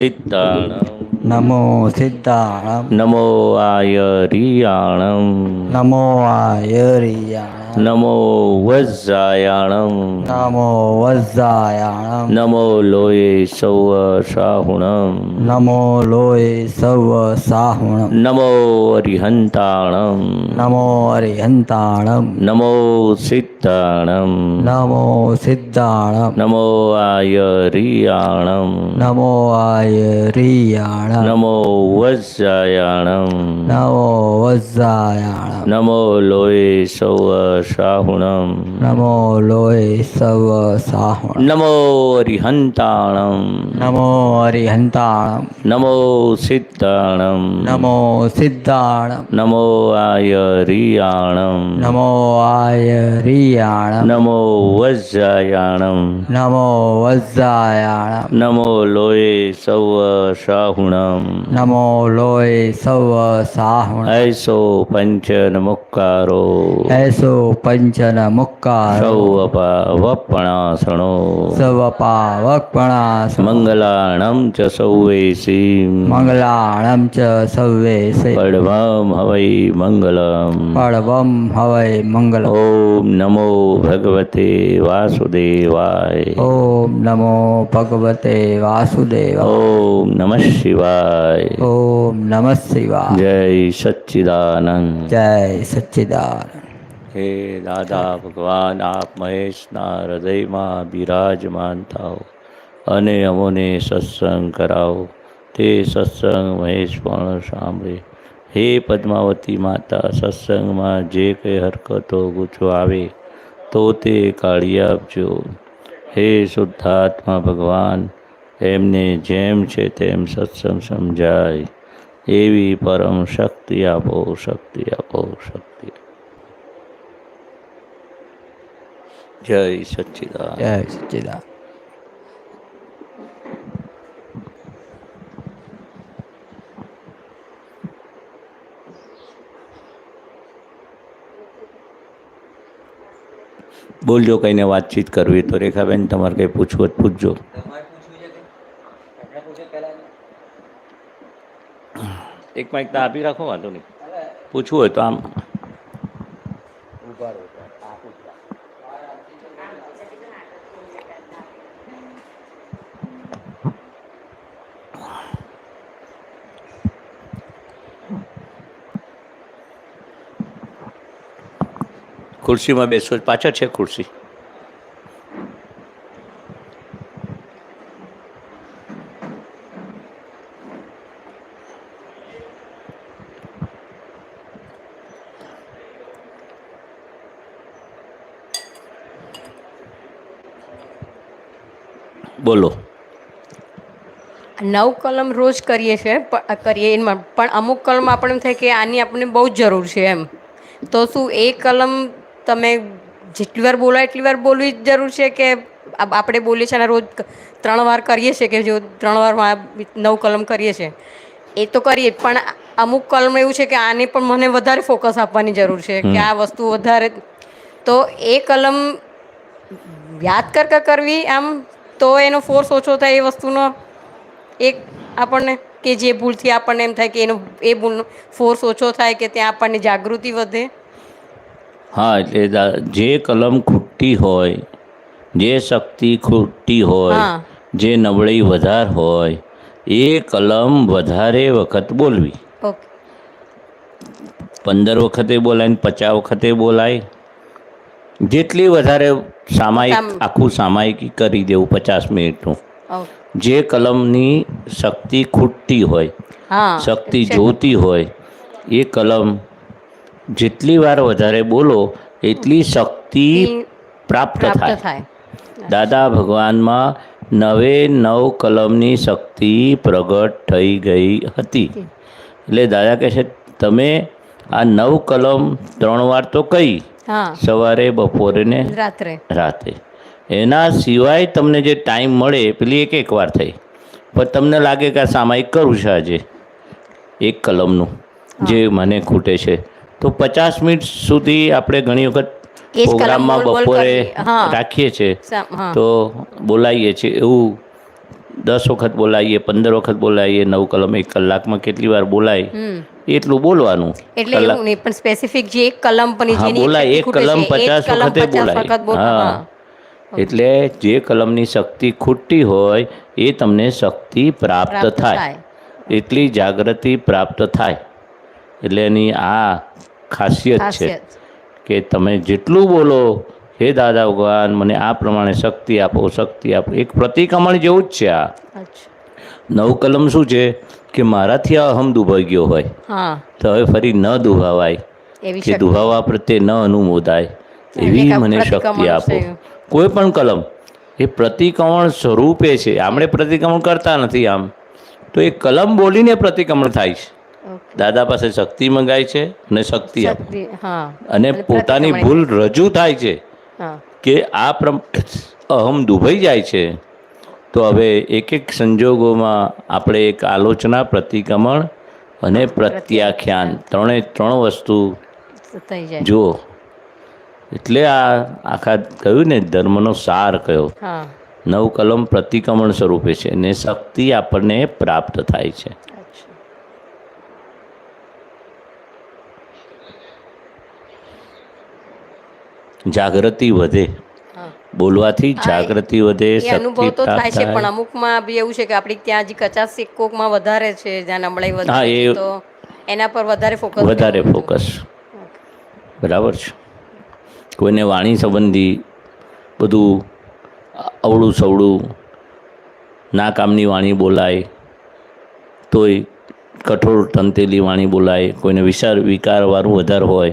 સિદ્ધાણમ નમો સિદ્ધાણમ નમો આયરિયાણમ નમો આયરિયાણમ નમો વજ્રાયાણમ નમો વજ્રાયાણમ નમો લોયે સૌ સાહુણમ નમો લોય સવ સાહુણમ નમો અરિહંતાણમ નમો અરિહંતાણમ નમો સિદ્ધાણમ નમો સિદ્ધાણમ નમો આયરિયાણમ નમો આયરિયાણમ નમો વજ્રાયાણમ નમો વજ્રાયાણમ નમો લોયે સૌ સાહુણમ નમો લોય સવ સાહુણમ નમો અરિહંતાણમ નમો અરિહંતાણમ નમો સિદ્ધાણમ નમો સિદ્ધાણમ નમો આયરિયાણમ નમો આયરિયાણમ નમો વજ્રાયાણમ નમો વજ્રાયાણમ નમો લોયે સૌ સાહુણમ નમો લોય સવ સાહુણમ ऐसो पंचन मुक्कारो એસો પંચન મુક્કારો वपणासणो સવપાવકપણાસ मंगलाणं च सौवेशी મંગલાણમ ચ સવ્વેસે पडवं हवै मंगलम् પડવમ હવૈ મંગલમ ओम नमो भगवते वासुदेवाय ઓમ નમો ભગવતે વાસુદેવ ओम नमः शिवाय ઓમ નમઃ શિવાય जय सच्चिदानंद જય સચ્ચિદાનંદ हे दादा भगवान आप મહેશના હૃદયમાં બિરાજમાન થાઓ અને અમોને સત્સંગ કરાવો તે સત્સંગ મહેશ પણ સાંભળે. હે પદ્માવતી માતા, સત્સંગમાં જે કંઈ હરકતો ગૂંચો આવે તો તે કાઢી આપજો. હે શુદ્ધાત્મા ભગવાન, એમને જેમ છે તેમ સત્સંગ સમજાય એવી પરમ શક્તિ આપો, શક્તિ આપો, શક્તિ આપો. જય સચ્ચિદાનંદ. જય સચ્ચિદાનંદ. બોલજો, કઈને વાતચીત કરવી તો રેખાબેન, તમારે કંઈ પૂછવું હોય તો પૂછજો. એક માઇક તો આપી રાખો, વાંધો નહીં. પૂછવું હોય તો આમ ખુરશીમાં બેસો. પાછળ છે ખુરશી. બોલો. 9 કલમ રોજ કરીએ છીએ એમાં પણ અમુક કલમ આપણને એમ થાય કે આની આપણને બહુ જ જરૂર છે એમ, તો શું એ કલમ તમે જેટલી વાર બોલાય એટલી વાર બોલવી જ જરૂર છે કે આપણે બોલીએ છીએ અને રોજ 3 વાર કરીએ છીએ કે જો 3 વાર 9 કલમ કરીએ છીએ એ તો કરીએ, પણ અમુક કલમ એવું છે કે આને પણ મને વધારે ફોકસ આપવાની જરૂર છે કે આ વસ્તુ વધારે, તો એ કલમ યાદ કરવી આમ તો એનો ફોર્સ ઓછો થાય એ વસ્તુનો, એક આપણને કે જે ભૂલથી આપણને એમ થાય કે એનો એ ભૂલનો ફોર્સ ઓછો થાય કે ત્યાં આપણને જાગૃતિ વધે. હા, એટલે જે કલમ ખૂટતી હોય, જે શક્તિ ખૂટતી હોય, હા જે નબળી વધારે હોય એ કલમ વધારે વખત બોલવી. ઓકે. 15 વખતે બોલાય ને 50 વખતે બોલાય. જેટલી વધારે સામાયિક આખું સામાયિક કરી દેવું 50 મિનિટનું. ઓકે. જે કલમની શક્તિ ખૂટતી હોય, હા શક્તિ જોતી હોય, એ કલમ જેટલી વાર વધારે બોલો એટલી શક્તિ પ્રાપ્ત થાય. દાદા ભગવાનમાં 9 કલમની શક્તિ પ્રગટ થઈ ગઈ હતી. એટલે દાદા કહે છે તમે આ 9 કલમ 3 વાર તો કહી, હા સવારે, બપોરે ને રાતે. એના સિવાય તમને જે ટાઈમ મળે પેલી એક વાર થઈ, પણ તમને લાગે કે આ સામાયિક કરું છે આજે 1 કલમનું જે મને ખૂટે છે, તો 50 મિનિટ સુધી આપણે ઘણી વખત પ્રોગ્રામમાં બપોરે રાખીએ છીએ તો બોલાવીએ છીએ. એવું 10 વખત બોલાવીએ, 15 વખત બોલાવીએ, 9 કલમ 1 કલાકમાં કેટલી વાર બોલાય એટલું બોલવાનું. એટલે એવું નહીં, પણ સ્પેસિફિક જે એક કલમ પણ હા જેની બોલાય, એક ખૂટે કલમ છે, એ જ 50 કલમ વખતે 50 વખત બોલાય. હા, એટલે જે કલમની શક્તિ ખૂટતી હોય એ તમને શક્તિ પ્રાપ્ત થાય, એટલી જાગૃતિ પ્રાપ્ત થાય. એટલે એની આ ખાસિયત છે ખાસિયત. કે તમે જેટલું બોલો, હે દાદા ભગવાન મને આ પ્રમાણે શક્તિ આપો, શક્તિ આપો. એક પ્રતિક્રમણ જેવું જ છે આ. અચ્છા. 9 કલમ શું છે કે મારાથી આ અહમ દુભાઈ ગયો હોય હા, તો હવે ફરી ન દુભાવાય, એવી કે શક્તિ. દુભાવા પ્રત્યે ન અનુમોદાય, એવી એક આ મને શક્તિ પ્રતિક્રમણ આપો. છે. કોઈ પણ કલમ એ પ્રતિક્રમણ સ્વરૂપે છે. આપણે પ્રતિક્રમણ કરતા નથી આમ, તો એ કલમ બોલીને પ્રતિક્રમણ થાય છે. ઓકે. દાદા પાસે શક્તિ મંગાય છે અને શક્તિ આપો, શક્તિ, હા. અને પોતાની ભૂલ રજૂ થાય છે હા, કે આ અહમ દુભાઈ જાય છે. તો હવે એક એક સંજોગોમાં આપણે એક આલોચના, પ્રતિક્રમણ અને પ્રત્યાખ્યાન, ત્રણ વસ્તુ થઈ જાય. જુઓ. એટલે આ આખા કહ્યું ને ધર્મનો સાર કયો. હા. 9 કલમ પ્રતિક્રમણ સ્વરૂપે છે ને શક્તિ આપણને પ્રાપ્ત થાય છે. અચ્છા. જાગૃતિ વધે, હા. બોલવાથી જાગૃતિ વધે, એ અનુભવ શક્તિ તો થાય પ્રાપ્ત છે, પણ થાય. અમુકમાં બી એવું છે કે આપણી ત્યાં હજી 50 કોકમાં વધારે છે, જ્યાં નબળાઈ હા, વધારે છે, એ તો એના પર વધારે ફોકસ વધારે ફોકસ, બરાબર છે. કોઈને વાણી સંબંધી બધું અવળું સવળું ના કામની વાણી બોલાય, તોય કઠોર તંતેલી વાણી બોલાય. કોઈને વિકારવાળું વધારે હોય,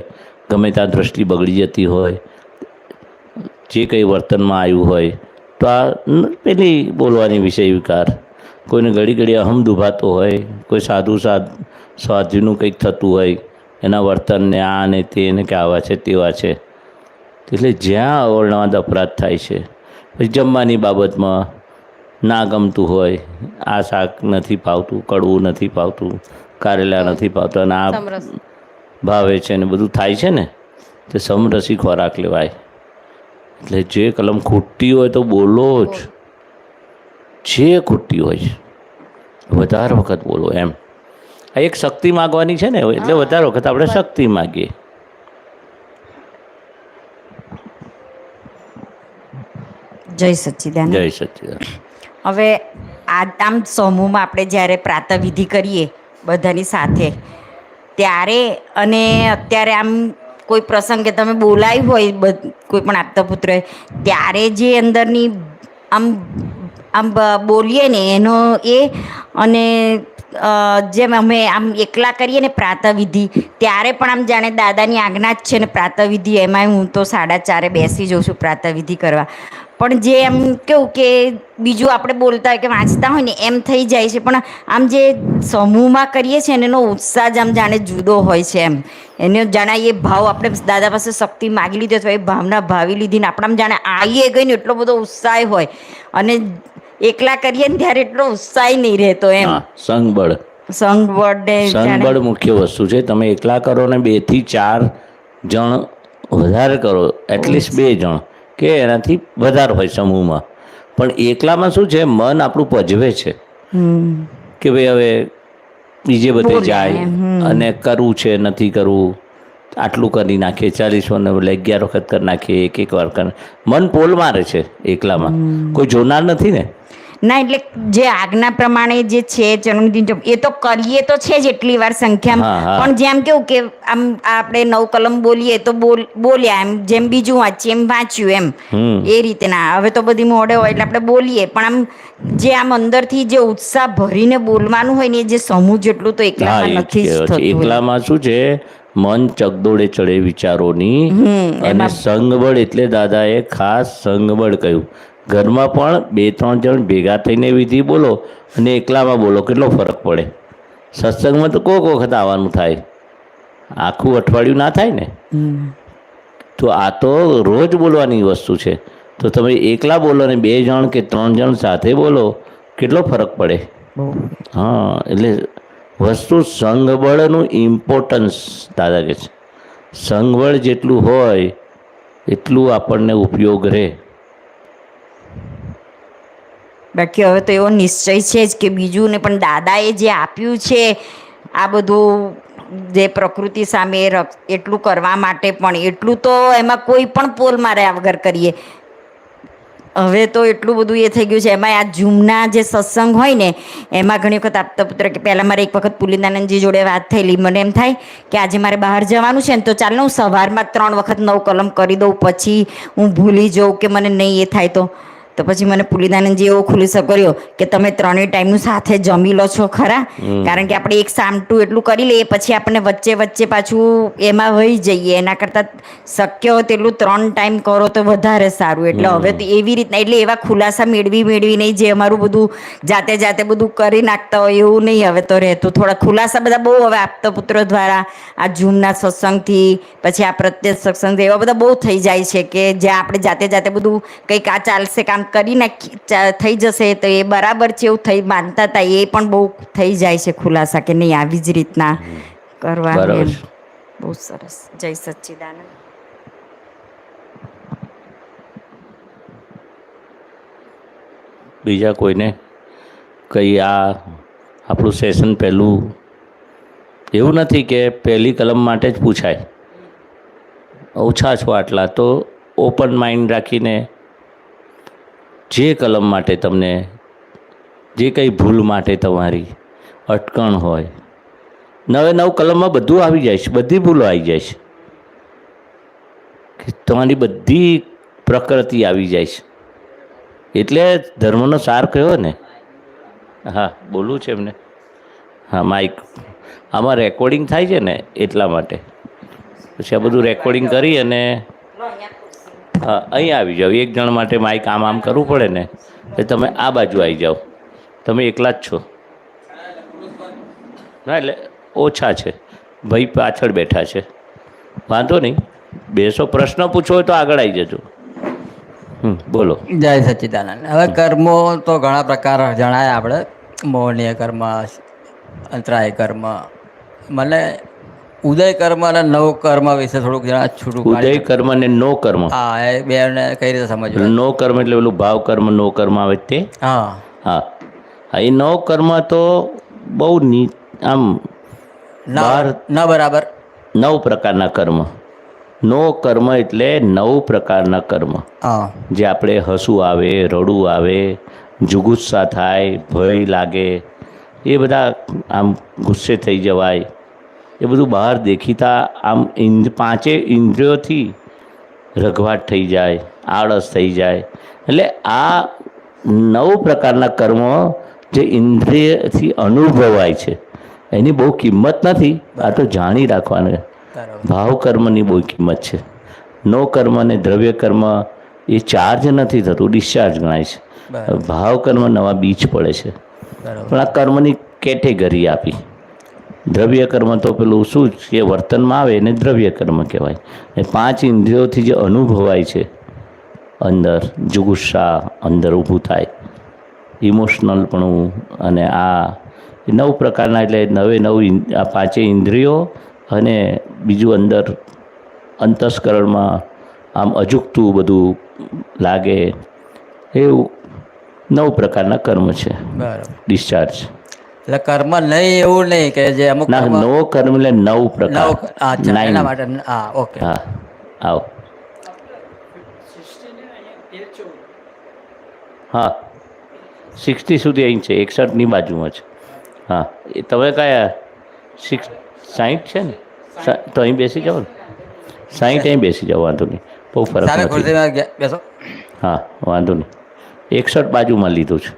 ગમે ત્યાં દ્રષ્ટિ બગડી જતી હોય, જે કંઈ વર્તનમાં આવ્યું હોય, તો આ પેલી બોલવાની વિષય વિકાર. કોઈને ઘડી ઘડી અહમ દુભાતો હોય, કોઈ સાધુનું કંઈક થતું હોય, એના વર્તનને આ ને તે ને કે આવા છે તેવા છે. એટલે જ્યાં અવરણવાદ અપરાધ થાય છે. પછી જમવાની બાબતમાં ના ગમતું હોય, આ શાક નથી ભાવતું, કડવું નથી ભાવતું, કારેલા નથી ભાવતા, અને આ સમરસ. ભાવે છે ને બધું થાય છે ને, તે સમરસી ખોરાક લેવાય. એટલે જે કલમ ખૂટતી હોય તો બોલો જ, જે ખૂટતી હોય વધારે વખત બોલો એમ. આ એક શક્તિ માગવાની છે ને, એટલે વધારે વખત આપણે શક્તિ માગીએ. જય સચ્ચિદાનંદ. જય સચ્ચિદાનંદ. હવે આમ સમૂહમાં આપણે જ્યારે પ્રાતઃવિધિ કરીએ બધાની સાથે, ત્યારે અને અત્યારે આમ કોઈ પ્રસંગે તમે બોલાયું હોય કોઈ પણ આપતા પુત્રએ, ત્યારે જે અંદરની આમ આમ બોલીએ ને એનો એ, અને જેમ અમે આમ એકલા કરીએ ને પ્રાતઃવિધિ, ત્યારે પણ આમ જાણે દાદાની આજ્ઞા જ છે ને પ્રાતઃવિધિ. એમાંય હું તો 4:30 બેસી જાઉં છું પ્રાતઃવિધિ કરવા. પણ જે એમ કેવું કે બીજું આપણે બોલતા હોય કે વાંચતા હોય ને એમ થઈ જાય છે, પણ આમ જે સમૂહમાં કરીએ છીએ ને એનો ઉત્સાહ જ આમ જાણે જુદો હોય છે. એમ એને જાણે એ ભાવ આપણે દાદા પાસે શક્તિ માગી લીધી અથવા એ ભાવના ભાવી લીધી ને આપણે આમ જાણે આવીએ ગઈ ને એટલો બધો ઉત્સાહ હોય, અને એકલા કરીએ ને ત્યારે એટલો ઉત્સાહ નહીં રહેતો. એમ સંઘબળ મુખ્ય વસ્તુ છે. તમે એકલા કરો ને 2 થી 4 જણ વધારે કરો, એટલીસ્ટ 2 જણ કે એનાથી વધારે હોય સમૂહમાં. પણ એકલામાં શું છે, મન આપણું પજવે છે કે ભાઈ હવે બીજે બધે જાય અને કરવું છે નથી કરવું, આટલું કરી નાખીએ, 40 બદલે 11 વખત કરી નાખીએ, એક વાર કરે. મન પોલ મારે છે એકલામાં, કોઈ જોનાર નથી ને. ના, એટલે જે આજ્ઞા પ્રમાણે જે છે ચરણની, એ તો કરીએ તો છે જ એટલી વાર સંખ્યામાં, પણ જેમ કેવું કે આમ આપણે 9 કલમ બોલીએ તો બોલ્યા, એમ જેમ બીજું વાંચીએ એમ વાંચ્યું, એમ એ રીતે ના. હવે તો બધી મોડે હોય એટલે આપણે બોલીએ, પણ આમ જે આમ અંદરથી જે ઉત્સાહ ભરીને બોલવાનું હોય ને, એ જે સમૂહ જેટલું તો એકલામાં નથી જ થતું. એકલામાં શું છે, મન ચકદોડે ચડે વિચારોની, અને સંઘબળ એટલે દાદાએ ખાસ સંઘબળ કહ્યું. ઘરમાં પણ 2-3 જણ ભેગા થઈને વિધિ બોલો અને એકલામાં બોલો, કેટલો ફરક પડે. સત્સંગમાં તો કોઈક વખત આવવાનું થાય, આખું અઠવાડિયું ના થાય ને. તો આ તો રોજ બોલવાની વસ્તુ છે. તો તમે એકલા બોલો ને 2 જણ કે 3 જણ સાથે બોલો, કેટલો ફરક પડે. હા, એટલે વસ્તુ સંઘબળનું ઇમ્પોર્ટન્સ દાદા કહે છે. સંઘબળ જેટલું હોય એટલું આપણને ઉપયોગ રહે. બાકી હવે તો એવો નિશ્ચય છે જ કે બીજું ને પણ દાદાએ જે આપ્યું છે આ બધું જે પ્રકૃતિ સામે એટલું કરવા માટે પણ એટલું તો એમાં કોઈ પણ પોલ માર્યા વગર કરીએ. હવે તો એટલું બધું એ થઈ ગયું છે. એમાં આ ઝૂમના જે સત્સંગ હોય ને એમાં ઘણી વખત આપતા પુત્ર કે પહેલાં મારે એક વખત પુલિનાનંદજી જોડે વાત થયેલી. મને એમ થાય કે આજે મારે બહાર જવાનું છે ને તો ચાલ ને હું સવારમાં 3 વખત 9 કલમ કરી દઉં, પછી હું ભૂલી જાઉં કે મને નહીં એ થાય તો પછી મને પુલિનાનંદજી એવો ખુલાસો કર્યો કે તમે 3 ટાઈમનું સાથે જમી લો છો ખરા, કારણ કે આપણે એક સામટું એટલું કરી લઈએ પછી આપણે વચ્ચે વચ્ચે પાછું એમાં વહી જઈએ. એના કરતાં શક્ય હોય તેટલું 3 ટાઈમ કરો તો વધારે સારું. એટલે હવે તો એવી રીતના એટલે એવા ખુલાસા મેળવી નહીં જે અમારું બધું જાતે બધું કરી નાખતા હોય એવું નહીં હવે તો રહેતું. થોડા ખુલાસા બધા બહુ હવે આપતા પુત્રો દ્વારા આ ઝૂમના સત્સંગથી પછી આ પ્રત્યેક સત્સંગથી એવા બધા બહુ થઈ જાય છે કે જ્યાં આપણે જાતે બધું કંઈક આ ચાલશે કામ કરી નાખી થઈ જશે તો એ બરાબર છે એવું થઈ માનતા હતા. એ પણ બહુ થઈ જાય છે ખુલાસા કે નહીં આવી જ રીતના કરવાનું. બહુ સરસ. જય સચ્ચિદાનંદ. બીજા કોઈને કંઈ આ આપણું સેશન પહેલું એવું નથી કે પહેલી કલમ માટે જ પૂછાય. ઓછા છો આટલા તો ઓપન માઇન્ડ રાખીને જે કલમ માટે તમને જે કંઈ ભૂલ માટે તમારી અટકણ હોય 9 કલમમાં બધું આવી જાય છે, બધી ભૂલો આવી જાય છે, તમારી બધી પ્રકૃતિ આવી જાય છે. એટલે ધર્મનો સાર કયો ને. હા બોલવું છે એમને. હા માઇક આમાં રેકોર્ડિંગ થાય છે ને એટલા માટે પછી આ બધું રેકોર્ડિંગ કરી અને હા અહીં આવી જાઓ. એક જણ માટે માઇક આમ કરવું પડે ને એટલે તમે આ બાજુ આવી જાઓ. તમે એકલા જ છો ના એટલે ઓછા છે ભાઈ પાછળ બેઠા છે. વાંધો નહીં બેસો. પ્રશ્ન પૂછવો હોય તો આગળ આવી જજો. બોલો. જય સચ્ચિદાનંદ. હવે કર્મો તો ઘણા પ્રકાર જણાય આપણે. મોહનીય કર્મ, અંતરાય કર્મ. મને ઉદય કર્મ અને નવ કર્મ વિશે થોડુંક જણા છૂટું. ઉદય કર્મ અને નો કર્મ. હા એ બેને કઈ રીતે સમજવું? નો કર્મ એટલે પેલું ભાવ કર્મ નો કર્મ આવે તે. હા હા એ નવ કર્મ તો બહુ આમ ન બરાબર 9 પ્રકારના કર્મ. નો કર્મ એટલે 9 પ્રકારના કર્મ. હા જે આપણે હસવું આવે, રડવું આવે, જુગુસ્સા થાય, ભય લાગે, એ બધા આમ ગુસ્સે થઈ જવાય, એ બધું બહાર દેખીતા આમ 5 ઇન્દ્રિયોથી રઘવાટ થઈ જાય, આળસ થઈ જાય. એટલે આ 9 પ્રકારના કર્મો જે ઇન્દ્રિયથી અનુભવાય છે એની બહુ કિંમત નથી. આ તો જાણી રાખવાનું. ભાવ કર્મની બહુ કિંમત છે. નો કર્મ અને દ્રવ્ય કર્મ એ ચાર્જ નથી થતું, ડિસ્ચાર્જ ગણાય છે. ભાવ કર્મ નવા બીજ પડે છે. પણ આ કર્મની કેટેગરી આપી. દ્રવ્ય કર્મ તો પેલું શું કે વર્તનમાં આવે એને દ્રવ્ય કર્મ કહેવાય. એ 5 ઇન્દ્રિયોથી જે અનુભવાય છે અંદર જુગુસ્સા અંદર ઊભું થાય, ઇમોશનલપણું, અને આ 9 પ્રકારના એટલે 9 આ 5 ઇન્દ્રિયો અને બીજું અંદર અંતસ્કરણમાં આમ અજુકતું બધું લાગે એવું 9 પ્રકારના કર્મ છે. ડિસ્ચાર્જ એટલે કર્મ નહીં એવું નહીં કે જે અમુક ના નો કર્મ એટલે 9 પ્રકાર. એના માટે હા ઓકે. હા આવો. હા 60 સુધી અહીં છે, 61ની બાજુમાં છે. હા એ તમે કયા 60 છે ને તો અહીં બેસી જાઓ ને. 60 અહીં બેસી જાઓ, વાંધો નહીં, બહુ ફરક નથી. બેસો. હા વાંધો નહીં. 61 બાજુમાં લીધું છે.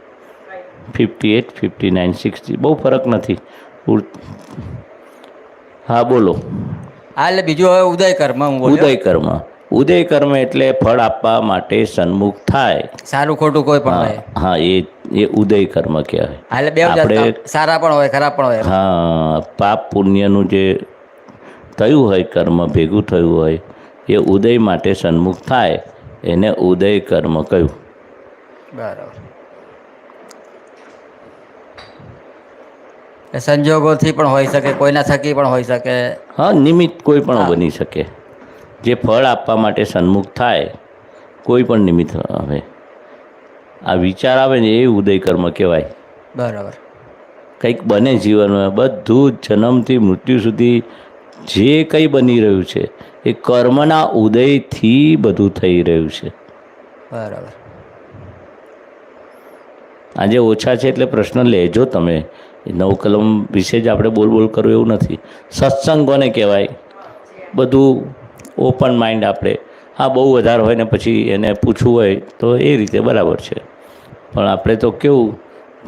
58, 59, 60 બહુ ફરક નથી. હા બોલો. હા એટલે બીજું હવે ઉદય કર્મ. ઉદય કર્મ. ઉદય કર્મ એટલે ફળ આપવા માટે સન્મુખ થાય. સારું ખોટું કોઈ પણ હોય. હા એ ઉદય કર્મ કહેવાય. એટલે બે આપણે સારા પણ હોય ખરાબ પણ હોય. હા પાપ પુણ્યનું જે થયું હોય કર્મ ભેગું થયું હોય એ ઉદય માટે સન્મુખ થાય એને ઉદય કર્મ કહ્યું. બરાબર. સંજોગોથી પણ હોઈ શકે, કોઈના થકી પણ હોઈ શકે. હા નિમિત્ત કોઈ પણ બની શકે. જે ફળ આપવા માટે સન્મુખ થાય કોઈ પણ નિમિત્ત હવે આ વિચાર આવે ને એ ઉદય કર્મ કહેવાય. બરાબર. કંઈક બને જીવનમાં, બધું જ જન્મથી મૃત્યુ સુધી જે કંઈ બની રહ્યું છે એ કર્મના ઉદયથી બધું થઈ રહ્યું છે. બરાબર. આજે ઓછા છે એટલે પ્રશ્ન લેજો તમે. નવકલમ વિશે જ આપણે બોલ કરવું એવું નથી. સત્સંગ કોને કહેવાય? બધું ઓપન માઇન્ડ આપણે. હા, બહુ વધારે હોય ને પછી એને પૂછવું હોય તો એ રીતે બરાબર છે, પણ આપણે તો કેવું,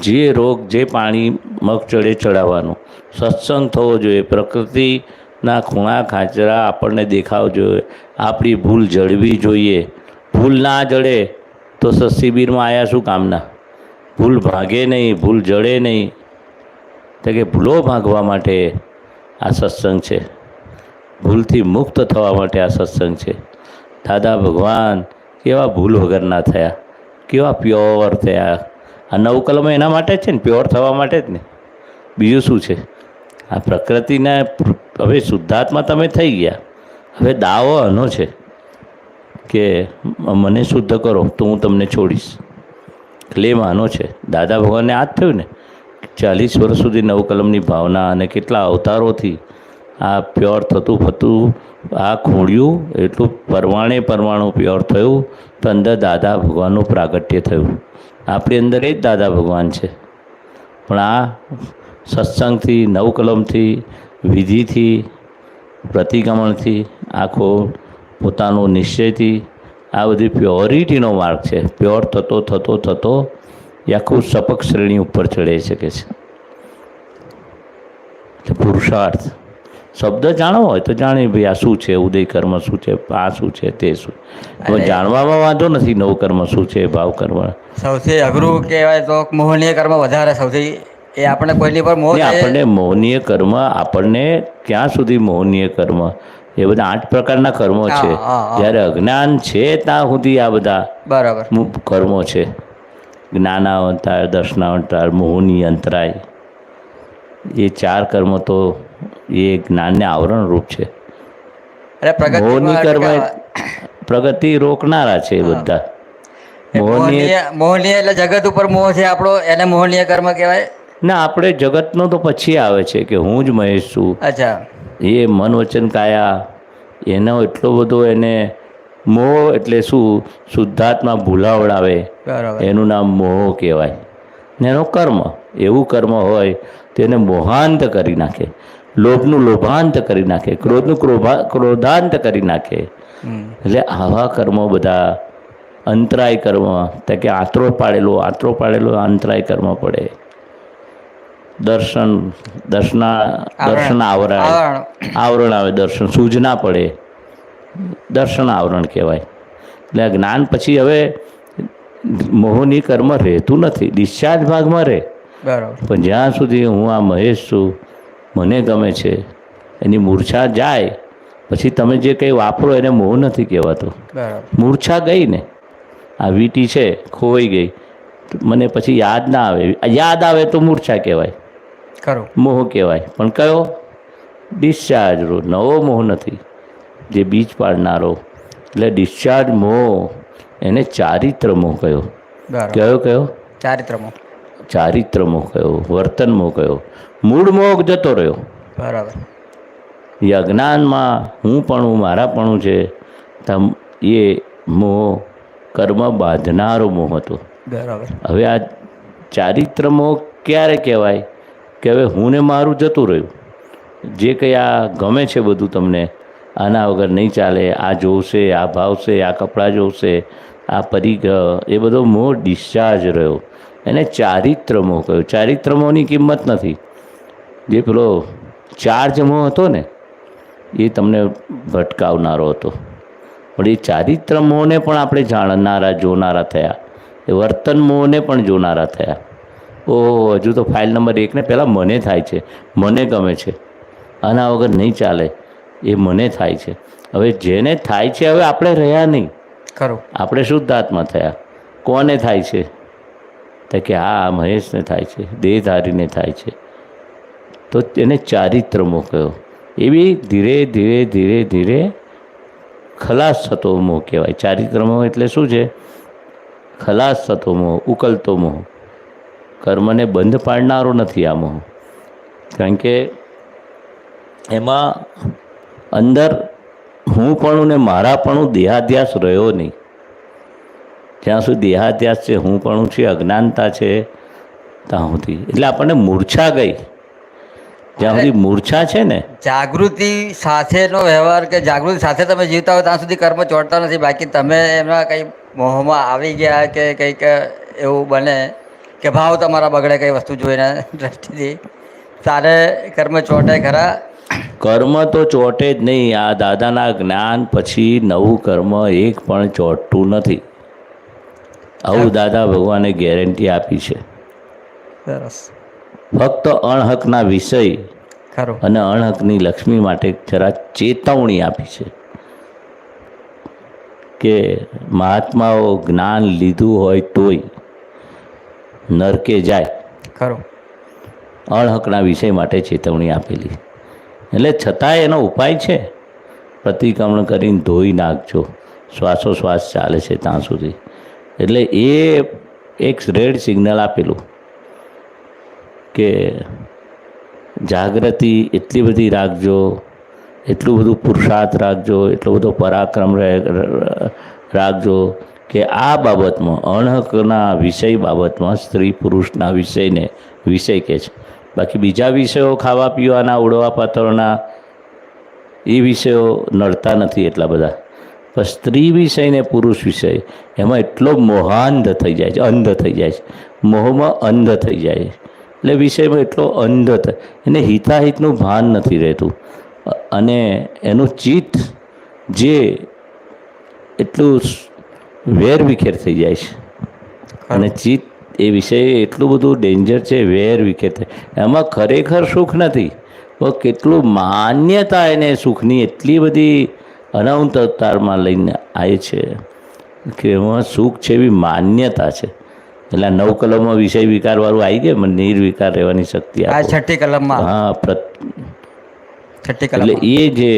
જે રોગ જે પાણી મગ ચડે ચડાવવાનું. સત્સંગ થવો જોઈએ, પ્રકૃતિના ખૂણા ખાંચરા આપણને દેખાવ જોઈએ, આપણી ભૂલ જળવી જોઈએ. ભૂલ ના જડે તો શિબિરમાં આવ્યા શું કામના? ભૂલ ભાગે નહીં, ભૂલ જડે નહીં. તો કે ભૂલો ભાગવા માટે આ સત્સંગ છે, ભૂલથી મુક્ત થવા માટે આ સત્સંગ છે. દાદા ભગવાન કેવા ભૂલ વગરના થયા, કેવા પ્યોર થયા. આ નવકલમો એના માટે જ છે ને, પ્યોર થવા માટે જ ને, બીજું શું છે? આ પ્રકૃતિના હવે શુદ્ધાત્મા તમે થઈ ગયા. હવે દાવો આનો છે કે મને શુદ્ધ કરો તો હું તમને છોડીશ. ક્લેમ આનો છે. દાદા ભગવાનને આ જ થયું ને, 40 વર્ષ સુધી નવકલમની ભાવના અને કેટલા અવતારોથી આ પ્યોર થતું આ ખોળ્યું એટલું પરમાણુ પ્યોર થયું તો અંદર દાદા ભગવાનનું પ્રાગટ્ય થયું. આપણી અંદર એ જ દાદા ભગવાન છે. પણ આ સત્સંગથી, નવકલમથી, વિધિથી, પ્રતિક્રમણથી, આખો પોતાનો નિશ્ચયથી આ બધી પ્યોરિટીનો માર્ગ છે. પ્યોર થતો એ આખું સપક શ્રેણી ઉપર ચડી શકે છે. એટલે પુરુષાર્થ શબ્દ જાણવો હોય તો જાણી ભાઈ આ શું છે, ઉદય કર્મ શું છે, આ શું છે, તે શું. હવે જાણવામાં વાંધો નથી. નવ કર્મ શું છે, ભાવ કર્મ. સૌથી અઘરું કહેવાય તો મોહનીય કર્મ વધારે સૌથી, એ આપણે કોઈની પર મોહ આપણને મોહનીય કર્મ, આપણને ક્યાં સુધી મોહનીય કર્મ, એ બધા 8 પ્રકારના કર્મો છે. જ્યારે અજ્ઞાન છે ત્યાં સુધી આ બધા બરાબર કર્મો છે. જ્ઞાનાવતાર, દર્શનાવતાર, મોહની, અંતરાય, એ 4 કર્મ તો એ જ્ઞાનને આવરણ રૂપ છે. મોહની કર્મ પ્રગતિ રોકનારા છે બધા. મોહનીય એટલે જગત ઉપર મોહ છે આપણો, એને મોહનીય કર્મ કહેવાય. ના, આપણે જગતનો તો પછી આવે છે કે હું જ મહેશ છું. અચ્છા. એ મન વચન કાયા એનો એટલો બધો એને મોહ એટલે શું? શુદ્ધાત્મા ભૂલાવડાવે, એનું નામ મોહ કહેવાય. ને એનો કર્મ એવું કર્મ હોય તેને મોહાંત કરી નાખે, લોભનું લોભાંત કરી નાખે, ક્રોધનું ક્રોધાંત કરી નાખે. એટલે આવા કર્મો બધા અંતરાય કર્મ, તો કે આંતરો પાડેલો અંતરાય કર્મ પડે. દર્શન આવરણ આવે, દર્શન સૂજ ના પડે, દર્શન આવરણ કહેવાય. એટલે જ્ઞાન પછી હવે મોહની કર્મ રહેતું નથી, ડિસ્ચાર્જ ભાગમાં રહે. પણ જ્યાં સુધી હું આ મહેશ છું, મને ગમે છે, એની મૂર્છા જાય પછી તમે જે કંઈ વાપરો એને મોહ નથી કહેવાતો. મૂર્છા ગઈ ને, આ વીંટી છે ખોવાઈ ગઈ, મને પછી યાદ ના આવે, યાદ આવે તો મૂર્છા કહેવાય, મોહ કહેવાય. પણ કયો? ડિસ્ચાર્જ નવો મોહ નથી, જે બીજ પાડનારો. એટલે ડિસ્ચાર્જ મોહ એને ચારિત્ર મોહ કયો. કયો? ચારિત્ર મોહ કયો, વર્તન મોહ કયો. મૂળ મોહ જતો રહ્યો. બરાબર. એ અજ્ઞાનમાં હું પણ મારાપણું છે, એ મોહ કર્મ બાંધનારો મોહ હતો. હવે આ ચારિત્ર મોહ ક્યારે કહેવાય? કે હવે હું ને મારું જતું રહ્યું. જે કંઈ આ ગમે છે બધું તમને, આના વગર નહીં ચાલે, આ જોશે, આ ભાવશે, આ કપડાં જોશે, આ પરિગ્રહ, એ બધો મોહ ડિસ્ચાર્જ રહ્યો. એને ચારિત્ર મોહ કહ્યું. ચારિત્ર મોહની કિંમત નથી. જે પેલો ચાર્જ મોહ હતો ને, એ તમને ભટકાવનારો હતો. પણ એ ચારિત્ર મોહને પણ આપણે જાણનારા, જોનારા થયા. એ વર્તન મોહને પણ જોનારા થયા. ઓહો, હજુ તો ફાઇલ નંબર 1 ને પહેલાં મને થાય છે, મને ગમે છે, આના વગર નહીં ચાલે, એ મને થાય છે. હવે જેને થાય છે, હવે આપણે રહ્યા નહીં, આપણે શુદ્ધાત્મા થયા. કોને થાય છે? તો કે હા, મહેશને થાય છે, દેહધારીને થાય છે. તો એને ચારિત્ર મોહ કહ્યો. એવી ધીરે ધીરે ધીરે ધીરે ખલાસ થતો મોહ કહેવાય. ચારિત્ર મોહ એટલે શું છે? ખલાસ થતો મોહ, ઉકલતો મોહ. કર્મને બંધ પાડનારો નથી આ મોહ. કારણ કે એમાં અંદર હુંપણું ને મારાપણું દેહાધ્યાસ રહ્યો નહીં. જ્યાં સુધી દેહાધ્યાસ છે, હુંપણું છે, અજ્ઞાનતા છે, ત્યાં સુધી એટલે આપણને મૂર્છા ગઈ. જ્યાં સુધી મૂર્છા છે ને, જાગૃતિ સાથેનો વ્યવહાર કે જાગૃતિ સાથે તમે જીવતા હો ત્યાં સુધી કર્મ ચોંટતા નથી. બાકી તમે એમાં કંઈ મોહમાં આવી ગયા કે કંઈક એવું બને કે ભાવ તમારા બગડે કઈ વસ્તુ જોઈને દ્રષ્ટિથી, તારે કર્મ ચોંટે ખરા? કર્મ તો ચોટે જ નહીં. આ દાદાના જ્ઞાન પછી નવું કર્મ એક પણ ચોંટતું નથી. આવું દાદા ભગવાને ગેરંટી આપી છે. સરસ. ફક્ત અણહકના વિષય ખરું. અને અણહકની લક્ષ્મી માટે જરા ચેતવણી આપી છે કે મહાત્માઓ જ્ઞાન લીધું હોય તોય નરકે જાય. ખરું. અણહકના વિષય માટે ચેતવણી આપેલી. એટલે છતાંય એનો ઉપાય છે. પ્રતિક્રમણ કરીને ધોઈ નાખજો, શ્વાસોશ્વાસ ચાલે છે ત્યાં સુધી. એટલે એ એક રેડ સિગ્નલ આપેલું કે જાગૃતિ એટલી બધી રાખજો, એટલું બધું પુરુષાર્થ રાખજો, એટલો બધો પરાક્રમ રાખજો કે આ બાબતમાં અણહકના વિષય બાબતમાં સ્ત્રી પુરુષના વિષયને વિષય કહે છે. બાકી બીજા વિષયો ખાવા પીવાના, ઉડવા પાતળના, એ વિષયો નડતા નથી એટલા બધા. પણ સ્ત્રી વિષય ને પુરુષ વિષય એમાં એટલો મોહાંધ થઈ જાય છે, અંધ થઈ જાય છે, મોહમાં અંધ થઈ જાય છે. એટલે વિષયમાં એટલો અંધ થાય, એને હિતાહિતનું ભાન નથી રહેતું. અને એનું ચિત્ત જે એટલું વેરવિખેર થઈ જાય છે. અને ચિત્ત એ વિષય એટલું બધું ડેન્જર છે, વેરવિખેર થાય. એમાં ખરેખર સુખ નથી, પણ કેટલું માન્યતા એને સુખની એટલી બધી અનંત અવતારમાં લઈને આવે છે કે એમાં સુખ છે એવી માન્યતા છે. એટલે આ 9 કલમમાં વિષય વિકારવાળું આવી ગયું. મને નિર્વિકાર રહેવાની શક્તિ આ આપો. 6ઠ્ઠી કલમમાં. હા, 6ઠ્ઠી એટલે કલમ. એ જે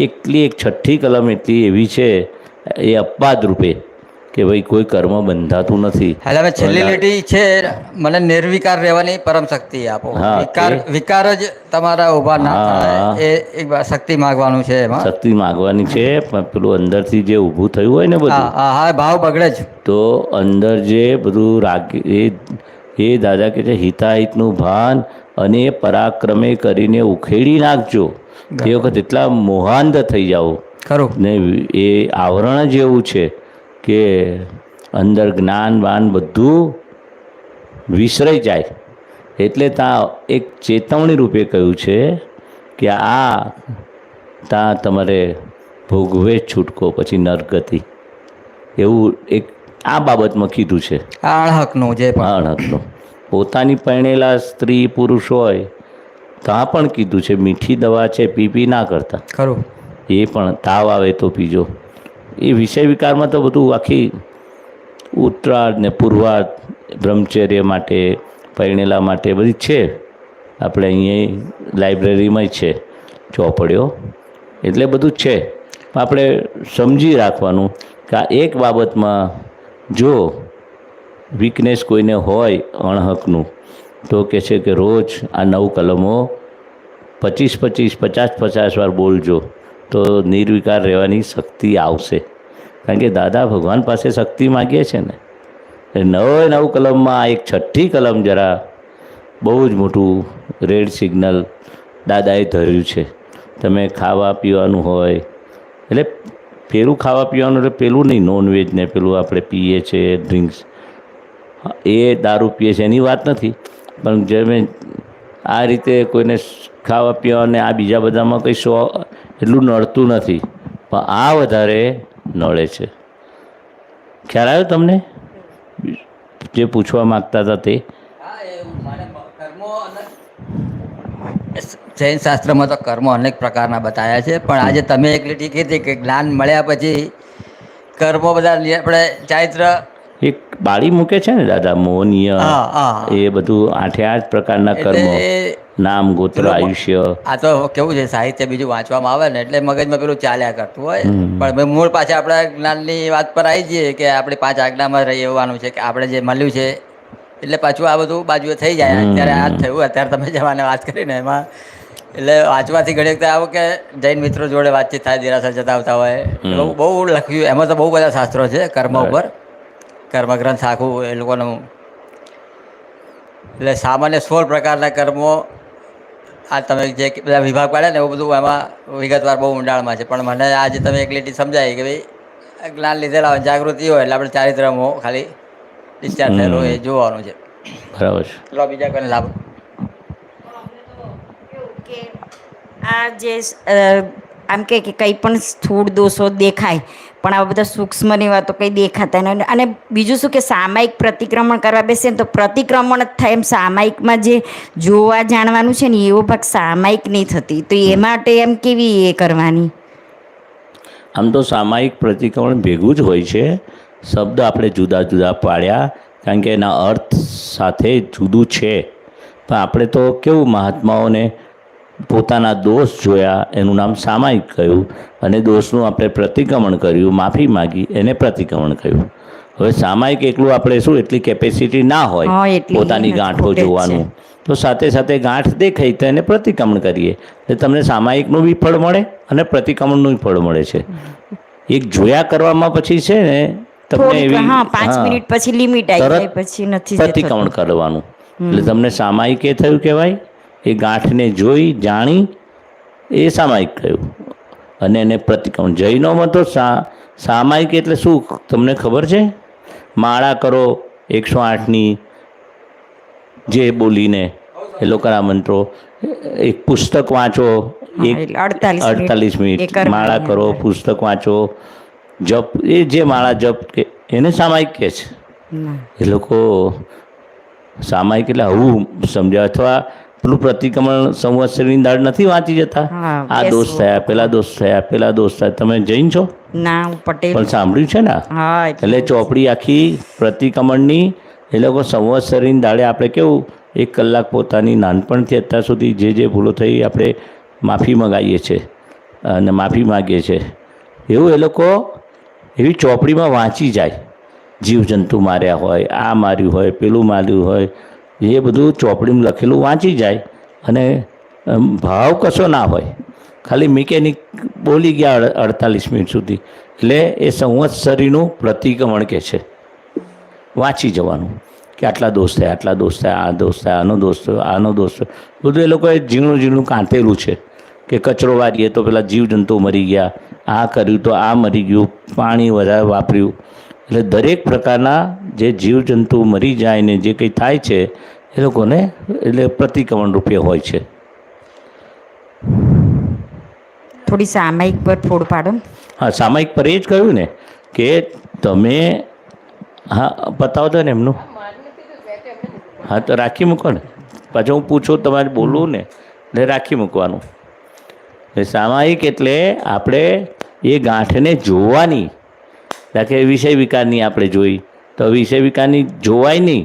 એકલી એક 6ઠ્ઠી કલમ એટલી એવી છે, એ અપવાદ રૂપે કે ભાઈ કોઈ કર્મ બંધાતું નથી. એટલે હવે છેલ્લી લીટી છે, મને નિર્વિકાર રહેવાની પરમ શક્તિ આપો. હા, વિકાર જ તમારા ઊભા ના હા. થાય એ એક શક્તિ માગવાનું છે એમાં. શક્તિ માગવાની છે. પણ પેલું અંદરથી જે ઊભું થયું હોય ને બધું, હા હા, ભાવ બગડે જ. તો અંદર જે બધું એ દાદા કે છે હિતાહિતનું ભાન અને એ પરાક્રમે કરીને ઉખેડી નાખજો. એ વખત એટલા મોહાંધ થઈ જાઓ ખરું. ને એ આવરણ જ એવું છે કે અંદર જ્ઞાન વાન બધું વિસરાઈ જાય. એટલે ત્યાં એક ચેતવણી રૂપે કહ્યું છે કે આ ત્યાં તમારે ભોગવે જ છૂટકો, પછી નરગતિ. એવું એક આ બાબતમાં કીધું છે. અણહકનું જે પણ. અણહકનું પોતાની પરણેલા સ્ત્રી પુરુષ હોય ત્યાં પણ કીધું છે મીઠી દવા છે પી ના કરતા. ખરું. એ પણ તાવ આવે તો પીજો. એ વિષય વિકારમાં તો બધું આખી ઉત્તરાર્ધ ને પૂર્વાર્ધ બ્રહ્મચર્ય માટે, પરણેલા માટે બધી છે. આપણે અહીંયા લાઇબ્રેરીમાં છે ચોપડીઓ, એટલે બધું જ છે. આપણે સમજી રાખવાનું કે આ એક બાબતમાં જો વીકનેસ કોઈને હોય અણહકનું, તો કહે છે કે રોજ આ 9 કલમો 50 વાર બોલજો, તો નિર્વિકાર રહેવાની શક્તિ આવશે. કારણ કે દાદા ભગવાન પાસે શક્તિ માગીએ છે ને. 9 કલમમાં એક 6ઠ્ઠી કલમ જરા બહુ જ મોટું રેડ સિગ્નલ દાદાએ ધર્યું છે. તમે ખાવા પીવાનું હોય એટલે પેલું ખાવા પીવાનું એટલે પેલું નહીં, નોનવેજ ને પેલું આપણે પીએ છીએ ડ્રિંક્સ, એ દારૂ પીએ છે એની વાત નથી. પણ જેમ આ રીતે કોઈને ખાવા પીવાને આ બીજા બધામાં કંઈ એટલું નડતું નથી, પણ આ વધારે નડે છે. ખ્યાલ આવ્યો તમને જે પૂછવા માગતા હતા તે? જૈન શાસ્ત્રમાં તો કર્મો અનેક પ્રકારના બતાવ્યા છે, પણ આજે તમે એક લીટી કીધી કે જ્ઞાન મળ્યા પછી કર્મો બધા આપણે ચારિત્ર એક બાળી મૂકે છે ને દાદા, મોહનીય હા હા એ બધું 8 પ્રકારના એટલે કર્મો, એ નામ, ગોત્ર, પેલું આયુષ્ય. આ તો કેવું છે, સાહિત્ય બીજું વાંચવામાં આવે ને એટલે મગજમાં પેલું ચાલ્યા કરતું હોય. હમ. પણ મૂળ પાછા આપણા જ્ઞાનની વાત પર આવી જઈએ કે આપણે 5 આજ્ઞામાં રહેવાનું છે, કે આપણે જે મળ્યું છે એટલે પાછું આ બધું બાજુએ થઈ જાય. અત્યારે આ જ થયું, અત્યારે તમે જવાને વાત કરીને એમાં એટલે વાંચવાથી ઘણી વખતે આવું કે જૈન મિત્રો જોડે વાતચીત થાય, દેરાસર જતા આવતા હોય, બહુ બહુ લખ્યું એમાં તો બહુ બધા શાસ્ત્રો છે કર્મ ઉપર, કર્મગ્રંથ આખું એ લોકોનું. એટલે સામાન્ય 16 પ્રકારના કર્મો, આ તમે જે બધા વિભાગ પાડ્યા ને એવું બધું એમાં વિગતવાર બહુ ઊંડાણમાં છે. પણ મને આજે તમે એક લીટી સમજાય કે ભાઈ જ્ઞાન લીધેલા હોય, જાગૃતિ હોય એટલે આપણે ચારિત્રમો ખાલી ડિસ્ચાર્જ થયેલો હોય એ જોવાનું છે. બરાબર છે. લો બીજા કોઈને લાભ. કે આ જે આમ કે કંઈ પણ સ્થૂળ દોષો દેખાય પણ આવા બધા સૂક્ષ્મની વાતો કંઈ દેખાતા નહીં. અને બીજું શું કે સામાયિક પ્રતિક્રમણ કરવા બેસે ને તો પ્રતિક્રમણ જ થાય. એમ સામાયિકમાં જે જોવા જાણવાનું છે ને એવો ભાગ સામાયિક નહીં થતી, તો એ માટે એમ કેવી એ કરવાની? આમ તો સામાયિક પ્રતિક્રમણ ભેગું જ હોય છે. શબ્દ આપણે જુદા જુદા પાડ્યા કારણ કે એના અર્થ સાથે જુદું છે. પણ આપણે તો કેવું, મહાત્માઓને પોતાના દોષ જોયા એનું નામ સામાયિક કહ્યું, અને દોષનું આપણે પ્રતિક્રમણ કર્યું, માફી માગી, એને પ્રતિક્રમણ કહ્યું. હવે સામાયિક એકલું આપણે શું, એટલી કેપેસિટી ના હોય પોતાની ગાંઠો જોવાનું, તો સાથે સાથે ગાંઠ દેખાય તો એને પ્રતિક્રમણ કરીએ એટલે તમને સામાયિકનું બી ફળ મળે અને પ્રતિક્રમણનું ફળ મળે છે. એક જોયા કરવામાં પછી છે ને તમને એવી 5 મિનિટ પછી લિમિટ આવી જાય, પછી નથી પ્રતિક્રમણ કરવાનું. એટલે તમને સામાયિક એ થયું કહેવાય. એ ગાંઠને જોઈ જાણી એ સામાયિક કહ્યું, અને એને પ્રતિક્રમણ. જૈનોમાં તો સામાયિક એટલે શું તમને ખબર છે? માળા કરો 108ની જે બોલીને એ લોકોના મંત્રો, એક પુસ્તક વાંચો 48 મિનિટ, માળા કરો, પુસ્તક વાંચો, જપ, એ જે માળા જપ કે એને સામાયિક કહે છે એ લોકો. સામાયિક એટલે આવું સમજ્યા. અથવા પેલું પ્રતિક્રમણ સંવત્સરની દાળ નથી વાંચી જતા, આ દોષ થયા, પેલા દોષ થયા, પેલા દોષ થયા. તમે જૈન છો? ના, પટેલ. પણ સાંભળ્યું છે ને? એટલે ચોપડી આખી પ્રતિક્રમણની એ લોકો સંવત્સરની દાડે આપણે કેવું 1 કલાક પોતાની નાનપણથી અત્યાર સુધી જે જે ભૂલો થઈ આપણે માફી મંગાવીએ છીએ અને માફી માગીએ છીએ, એવું એ લોકો એવી ચોપડીમાં વાંચી જાય. જીવજંતુ માર્યા હોય, આ માર્યું હોય, પેલું માર્યું હોય, એ બધું ચોપડીમાં લખેલું વાંચી જાય. અને ભાવ કશો ના હોય, ખાલી મિકેનિક બોલી ગયા 48 મિનિટ સુધી. એટલે એ સંવત્સરીનું પ્રતિક્રમણ કહે છે. વાંચી જવાનું કે આટલા દોષ થયા, આટલા દોષ થયા, આ દોષ થયા, આનો દોષ થયો, આનો દોષ થયો. બધું એ લોકોએ ઝીણું ઝીણું કાંતેલું છે. કે કચરો વાળીએ તો પેલા જીવજંતુ મરી ગયા, આ કર્યું તો આ મરી ગયું, પાણી વધારે વાપર્યું. એટલે દરેક પ્રકારના જે જીવજંતુ મરી જાય ને જે કંઈ થાય છે એ લોકોને એટલે પ્રતિક્રમણ રૂપે હોય છે. થોડી સામાયિક પર ફોડ પાડો. હા, સામાયિક પર એ જ કહ્યું ને કે તમે, હા બતાવો ને એમનું. હા તો રાખી મૂકો ને, પાછું હું પૂછું તમારે બોલવું ને એટલે રાખી મૂકવાનું. સામાયિક એટલે આપણે એ ગાંઠને જોવાની. કે વિષય વિકારની આપણે જોઈ તો વિષય વિકારની જોવાય નહીં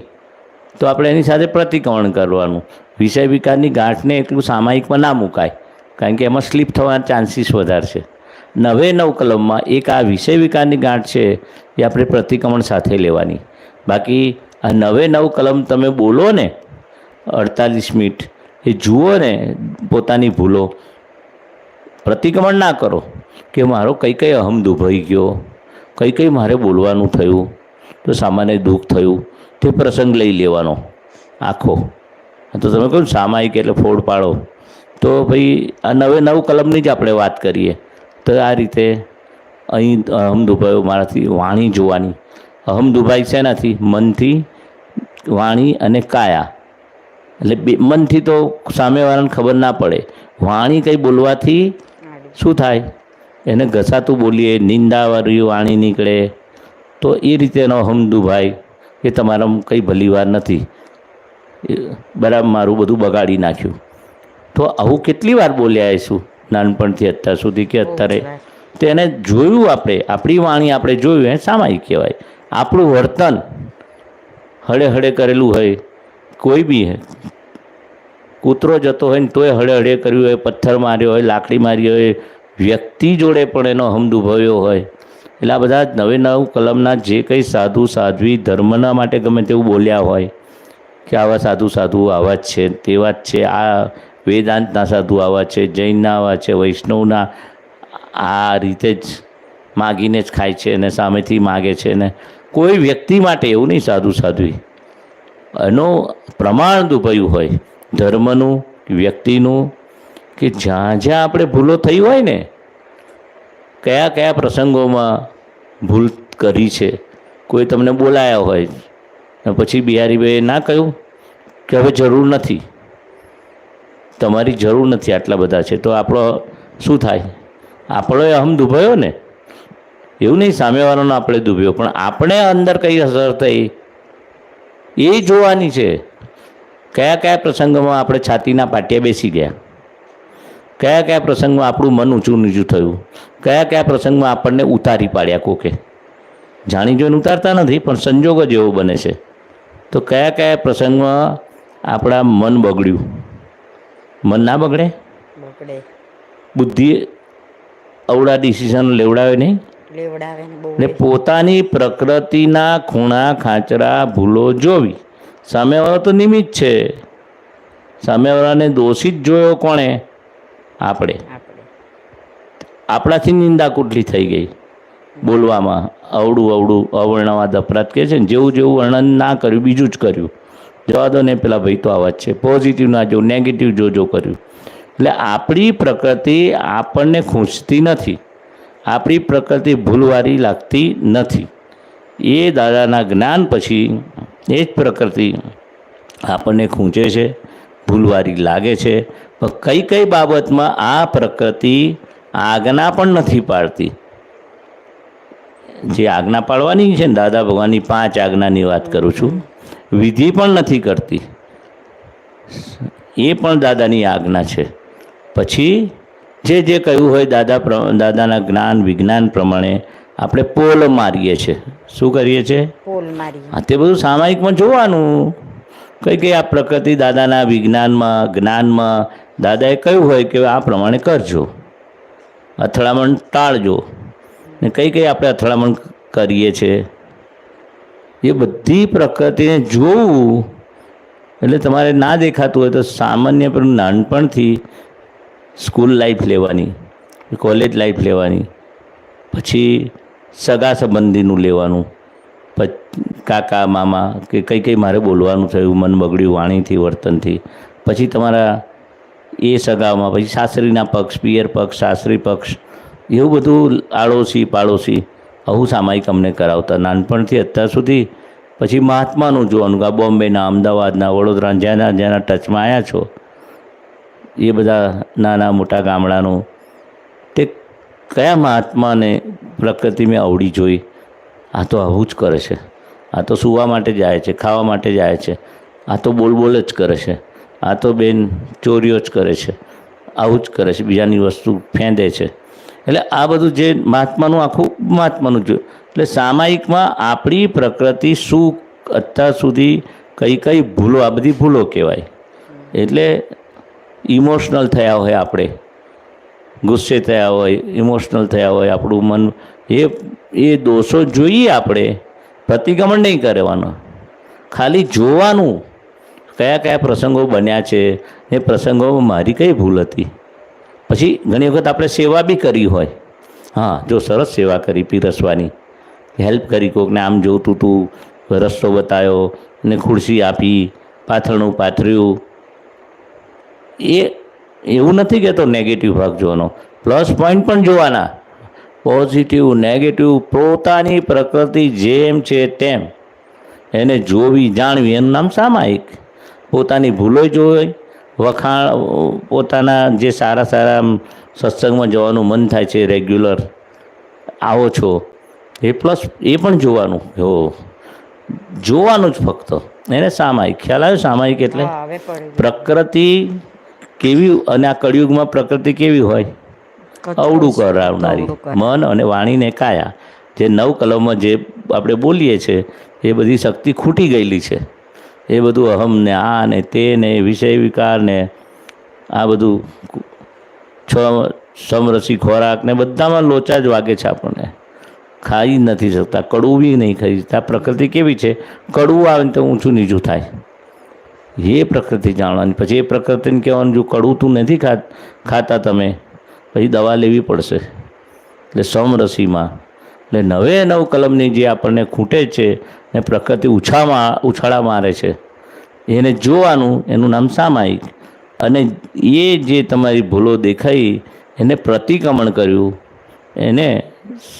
તો આપણે એની સાથે પ્રતિક્રમણ કરવાનું. વિષય વિકારની ગાંઠને એટલું સામાયિકમાં ના મુકાય કારણ કે એમાં સ્લીપ થવાના ચાન્સીસ વધારે છે. 9 કલમમાં એક આ વિષય વિકારની ગાંઠ છે એ આપણે પ્રતિક્રમણ સાથે લેવાની. બાકી આ 9 કલમ તમે બોલો ને 48 મિનિટ એ જુઓ ને પોતાની ભૂલો, પ્રતિક્રમણ ના કરો કે મારો કઈ કઈ અહમ દુભાઈ ગયો, કઈ કઈ મારે બોલવાનું થયું, તો સામાન્ય દુઃખ થયું, તે પ્રસંગ લઈ લેવાનો આખો. તો તમે કહો સામાયિક એટલે ફોડ પાડો, તો ભાઈ આ 9 કલમની જ આપણે વાત કરીએ તો આ રીતે અહીં અહમ દુભાયો મારાથી વાણી જોવાની. અહમ દુભાઈ શેનાથી? મનથી, વાણી અને કાયા. એટલે મનથી તો સામેવાળાને ખબર ના પડે, વાણી કંઈ બોલવાથી શું થાય? એને ઘસાતું બોલીએ, નિંદાવાળી વાણી નીકળે તો એ રીતે એનો અહમ દુભાય કે તમારામાં કંઈ ભલીવાર નથી, બરાબર મારું બધું બગાડી નાખ્યું. તો આવું કેટલી વાર બોલ્યા આવીશું નાનપણથી અત્યાર સુધી કે અત્યારે. તો એને જોયું આપણે, આપણી વાણી આપણે જોયું, એ સામાયિક કહેવાય. આપણું વર્તન હળે હળે કરેલું હોય, કોઈ બી કૂતરો જતો હોય ને તોય હળે હળે કર્યું હોય, પથ્થર માર્યો હોય, લાકડી મારી હોય, વ્યક્તિ જોડે પણ એનો હમદુભવ્યો હોય. એટલે આ બધા નવે નવ કલમના જે કંઈ સાધુ સાધ્વી ધર્મના માટે ગમે તેવું બોલ્યા હોય કે આવા સાધુ સાધુ આવા જ છે, તેવા જ છે, આ વેદાંતના સાધુ આવા છે, જૈનના આવા છે, વૈષ્ણવના આ રીતે જ માગીને જ ખાય છે અને સામેથી માગે છે ને કોઈ વ્યક્તિ માટે એવું નહીં. સાધુ સાધ્વી એનું પ્રમાણ દુભાયું હોય ધર્મનું, વ્યક્તિનું, કે જ્યાં જ્યાં આપણે ભૂલો થઈ હોય ને, કયા કયા પ્રસંગોમાં ભૂલ કરી છે. કોઈ તમને બોલાયા હોય અને પછી બિહારીભાઈએ ના કહ્યું કે હવે જરૂર નથી, તમારી જરૂર નથી, આટલા બધા છે, તો આપણો શું થાય? આપણો અહમ દુભાયો ને. એવું નહીં સામેવાળાનો આપણે દુભ્યો, પણ આપણે અંદર કઈ અસર થઈ એ જોવાની છે. કયા કયા પ્રસંગોમાં આપણે છાતીના પાટિયા બેસી ગયા, કયા કયા પ્રસંગમાં આપણું મન ઊંચું નીચું થયું, કયા કયા પ્રસંગમાં આપણને ઉતારી પાડ્યા કોકે. જાણી જોઈને ઉતારતા નથી પણ સંજોગ જ એવો બને છે. તો કયા કયા પ્રસંગમાં આપણા મન બગડ્યું. મન ના બગડે? બુદ્ધિ અવડા ડિસિઝન લેવડાવે નહીં ને પોતાની પ્રકૃતિના ખૂણા ખાંચરા ભૂલો જોવી. સામેવાળો તો નિમિત્ત છે, સામેવાળાને દોષિત જોયો કોણે? આપણે. આપણાથી નિંદા કુટલી થઈ ગઈ બોલવામાં. અવળું અવર્ણવાદ અપરાધ કહે છે ને, જેવું જેવું વર્ણન ના કર્યું બીજું જ કર્યું. જવા દો ને, પેલા ભાઈ તો આવા જ છે, પોઝિટિવ ના જો, નેગેટિવ જો કર્યું. એટલે આપણી પ્રકૃતિ આપણને ખૂંચતી નથી, આપણી પ્રકૃતિ ભૂલવાળી લાગતી નથી. એ દાદાના જ્ઞાન પછી એ જ પ્રકૃતિ આપણને ખૂંચે છે, ભૂલવાળી લાગે છે. પણ કઈ બાબતમાં આ પ્રકૃતિ આજ્ઞા પણ નથી પાડતી. જે આજ્ઞા પાડવાની છે ને, દાદા ભગવાનની 5 આજ્ઞાની વાત કરું છું, વિધિ પણ નથી કરતી, એ પણ દાદાની આજ્ઞા છે. પછી જે કહ્યું હોય દાદાના જ્ઞાન વિજ્ઞાન પ્રમાણે આપણે પોલ મારીએ છીએ. શું કરીએ છીએ? હા, તે બધું સામાયિકમાં જોવાનું. કઈ આ પ્રકૃતિ દાદાના વિજ્ઞાનમાં જ્ઞાનમાં દાદાએ કહ્યું હોય કે આ પ્રમાણે કરજો, અથડામણ ટાળજો, ને કઈ આપણે અથડામણ કરીએ છીએ. એ બધી પ્રકૃતિને જોવું. એટલે તમારે ના દેખાતું હોય તો સામાન્ય પણ નાનપણથી સ્કૂલ લાઈફ લેવાની, કોલેજ લાઈફ લેવાની, પછી સગા સંબંધીનું લેવાનું, કાકા મામા કે કઈ મારે બોલવાનું થયું, મન બગડ્યું વાણીથી વર્તનથી, પછી તમારા એ સગામાં, પછી સાસરીના પક્ષ, પિયર પક્ષ, સાસરી પક્ષ, એવું બધું આડોશી પાડોશી, આવું સામાયિક અમને કરાવતા નાનપણથી અત્યાર સુધી. પછી મહાત્માનું જોવાનું, આ બોમ્બેના, અમદાવાદના, વડોદરા, જ્યાંના ટચમાં આવ્યા છો એ બધા નાના મોટા ગામડાનું, તે કયા મહાત્માને પ્રકૃતિ મેં અવળી જોઈ? આ તો આવું જ કરે છે, આ તો સૂવા માટે જાય છે, ખાવા માટે જાય છે, આ તો બોલ જ કરે છે, આ તો બેન ચોરીઓ જ કરે છે, આવું જ કરે છે, બીજાની વસ્તુ ફેંદે છે. એટલે આ બધું જે મહાત્માનું આખું મહાત્માનું જોયું. એટલે સામાયિકમાં આપણી પ્રકૃતિ શું અત્યાર સુધી કઈ ભૂલો, આ બધી ભૂલો કહેવાય. એટલે ઇમોશનલ થયા હોય આપણે, ગુસ્સે થયા હોય, ઇમોશનલ થયા હોય, આપણું મન એ દોષો જોઈએ આપણે, પ્રતિક્રમણ નહીં કરવાનો, ખાલી જોવાનું કયા કયા પ્રસંગો બન્યા છે, એ પ્રસંગોમાં મારી કઈ ભૂલ હતી. પછી ઘણી વખત આપણે સેવા બી કરી હોય. હા, જો સરસ સેવા કરી, પીરસવાની, હેલ્પ કરી, કોકને આમ જોતું તું, રસ્તો બતાવ્યો ને ખુરશી આપી, પાથરણું પાથર્યું. એ એવું નથી કહેતો નેગેટિવ ભાગ જોવાનો, પ્લસ પોઈન્ટ પણ જોવાના, પોઝિટિવ નેગેટિવ, પોતાની પ્રકૃતિ જેમ છે તેમ એને જોવી જાણવી. એનું નામ સામાયિક. પોતાની ભૂલો જોઈ, વખાણ, પોતાના જે સારા સત્સંગમાં જવાનું મન થાય છે, રેગ્યુલર આવો છો, એ પ્લસ એ પણ જોવાનું. જોવાનું જ ફક્ત, એને સામાયિક. ખ્યાલ આવ્યો? સામાયિક એટલે પ્રકૃતિ કેવી, અને આ કળિયુગમાં પ્રકૃતિ કેવી હોય? અવળું કરાવનારી, મન અને વાણીને કાયા. જે 9 કલમમાં જે આપણે બોલીએ છીએ એ બધી શક્તિ ખૂટી ગયેલી છે. એ બધું અહમ ને આ ને તે ને વિષય વિકાર ને આ બધું સમરસી ખોરાક ને બધામાં લોચા જ વાગે છે. આપણને ખાઈ નથી શકતા, કડવું બી નહીં ખાઈ શકતા. પ્રકૃતિ કેવી છે, કડવું આવે ને તો ઊંચું નીચું થાય. એ પ્રકૃતિ જાણવાની. પછી એ પ્રકૃતિને કહેવાનું જો કડવું તું નથી ખાતા તમે, પછી દવા લેવી પડશે. એટલે સમરસીમાં એટલે 9 કલમની જે આપણને ખૂટે છે ને પ્રકૃતિ ઉછાળા મારે છે, એને જોવાનું, એનું નામ સામાયિક. અને એ જે તમારી ભૂલો દેખાઈ એને પ્રતિક્રમણ કર્યું, એને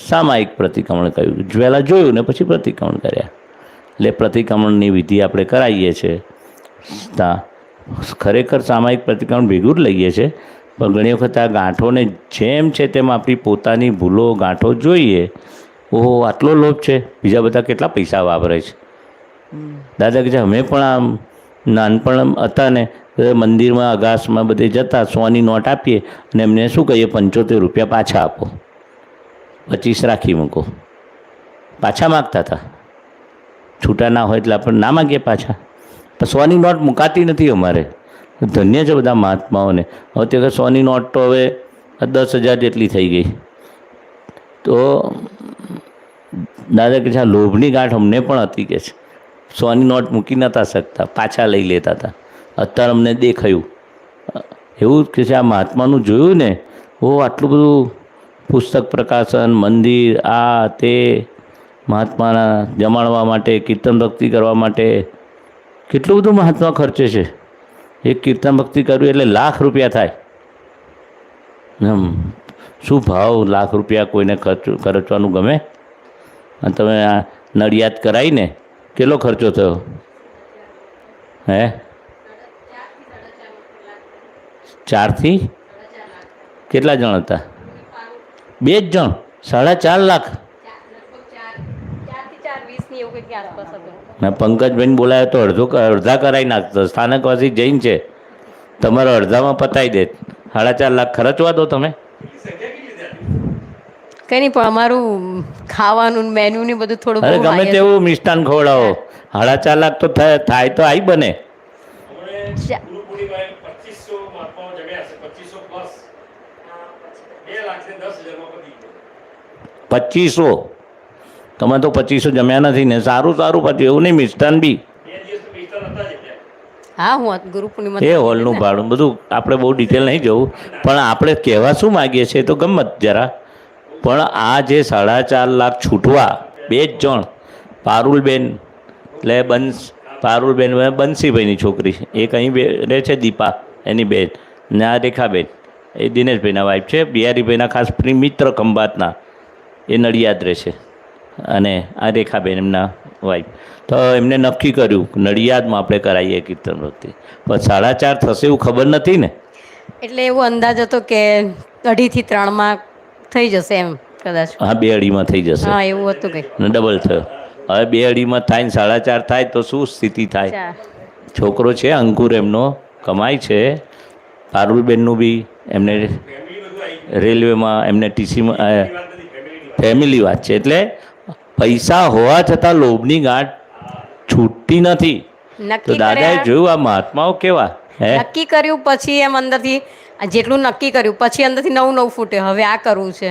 સામાયિક પ્રતિક્રમણ કર્યું. પહેલાં જોયું ને પછી પ્રતિક્રમણ કર્યા. એટલે પ્રતિક્રમણની વિધિ આપણે કરાવીએ છીએ. ખરેખર સામાયિક પ્રતિક્રમણ ભેગું જ લઈએ છીએ, પણ ઘણી વખત આ ગાંઠોને જેમ છે તેમ આપણી પોતાની ભૂલો ગાંઠો જોઈએ. ઓહો, આટલો લોભ છે, બીજા બધા કેટલા પૈસા વાપરે છે. દાદા કે છે અમે પણ આમ નાનપણ હતા ને મંદિરમાં અગાસમાં બધે જતા, 100ની નોટ આપીએ અને એમને શું કહીએ, 75 રૂપિયા પાછા આપો, 25 રાખી મૂકો. પાછા માગતા હતા. છૂટા ના હોય એટલે આપણે ના માગીએ પાછા. પણ 100ની નોટ મુકાતી નથી અમારે. ધન્ય છે બધા મહાત્માઓને. હવે તે 100ની નોટ તો હવે 10,000 જેટલી થઈ ગઈ. તો દાદા કે છે આ લોભની ગાંઠ અમને પણ હતી કે છે. 100ની નોટ મૂકી નહોતા શકતા, પાછા લઈ લેતા હતા. અત્યારે અમને દેખાયું એવું કે છે આ મહાત્માનું જોયું ને, આટલું બધું પુસ્તક પ્રકાશન, મંદિર, આ તે, મહાત્માના જમાડવા માટે, કીર્તન ભક્તિ કરવા માટે કેટલું બધું મહાત્મા ખર્ચે છે. એક કીર્તન ભક્તિ કરવી એટલે ₹1,00,000 થાય. શું ભાવ ₹1,00,000 કોઈને ખર્ચવાનું ગમે? અને તમે આ નડિયાદ કરાવીને કેટલો ખર્ચો થયો? હે 4 થી કેટલા જણ હતા? 2 જ જણ, 4.5 લાખ. મેં પંકજભાઈને બોલાવ્યો તો અડધા કરાવી નાખતો. સ્થાનકવાસી જૈન છે, તમારો અડધામાં પતાવી દે. 4.5 લાખ ખર્ચવા દો તમે. કંઈ નહીં, પણ અમારું ખાવાનું મેન્યુ ને બધું થોડું અરે ગમે તેવું મિષ્ટાન ખવડાવો, 4.5 લાખ તો થાય તો આઈ બને. 2500 તમે તો 2500 જમ્યા નથી ને. સારું પછી એવું નહીં, મિષ્ટાન બી. હા, હું ગુરુ પૂર્ણિમા એ હોલનું ભાડું બધું આપણે બહુ ડિટેલ નહીં જવું, પણ આપણે કહેવા શું માગીએ છીએ તો ગમત જરા. પણ આ જે 4.5 લાખ છૂટવા 2 જ જણ, પારુલબેન એટલે પારુલબેન બંસીભાઈની છોકરી, એક અહીં રહે છે, દીપા એની બેન, ને આ રેખાબેન એ દિનેશભાઈના વાઈફ છે, બિહારીભાઈના ખાસ મિત્ર ખંભાતના, એ નડિયાદ રહે છે. અને આ રેખાબેન એમના વાઈફ. તો એમને નક્કી કર્યું નડિયાદમાં આપણે કરાવીએ કીર્તન ભક્તિ. પણ 4.5 થશે એવું ખબર નથી ને. એટલે એવો અંદાજ હતો કે 2.5 થી 3 થઈ જશે એમ કદાચ. હા, 2.5 થઈ જશે. હા, એવું હતું કંઈ. ને ડબલ થયો. હવે 2.5 થાય ને 4.5 થાય તો શું સ્થિતિ થાય? છોકરો છે અંકુર, એમનો કમાય છે. પારુલબેનનું બી એમને રેલવેમાં, એમને ટીસીમાં, ફેમિલી વાત છે. એટલે પૈસા હોવા છતાં લોભની ગાંઠ છૂટતી નથી. તો દાદાએ જોયું આ મહાત્માઓ કેવા નક્કી કર્યું, પછી એમ અંદરથી જેટલું નક્કી કર્યું પછી અંદરથી નવું ફૂટે. હવે આ કરવું છે,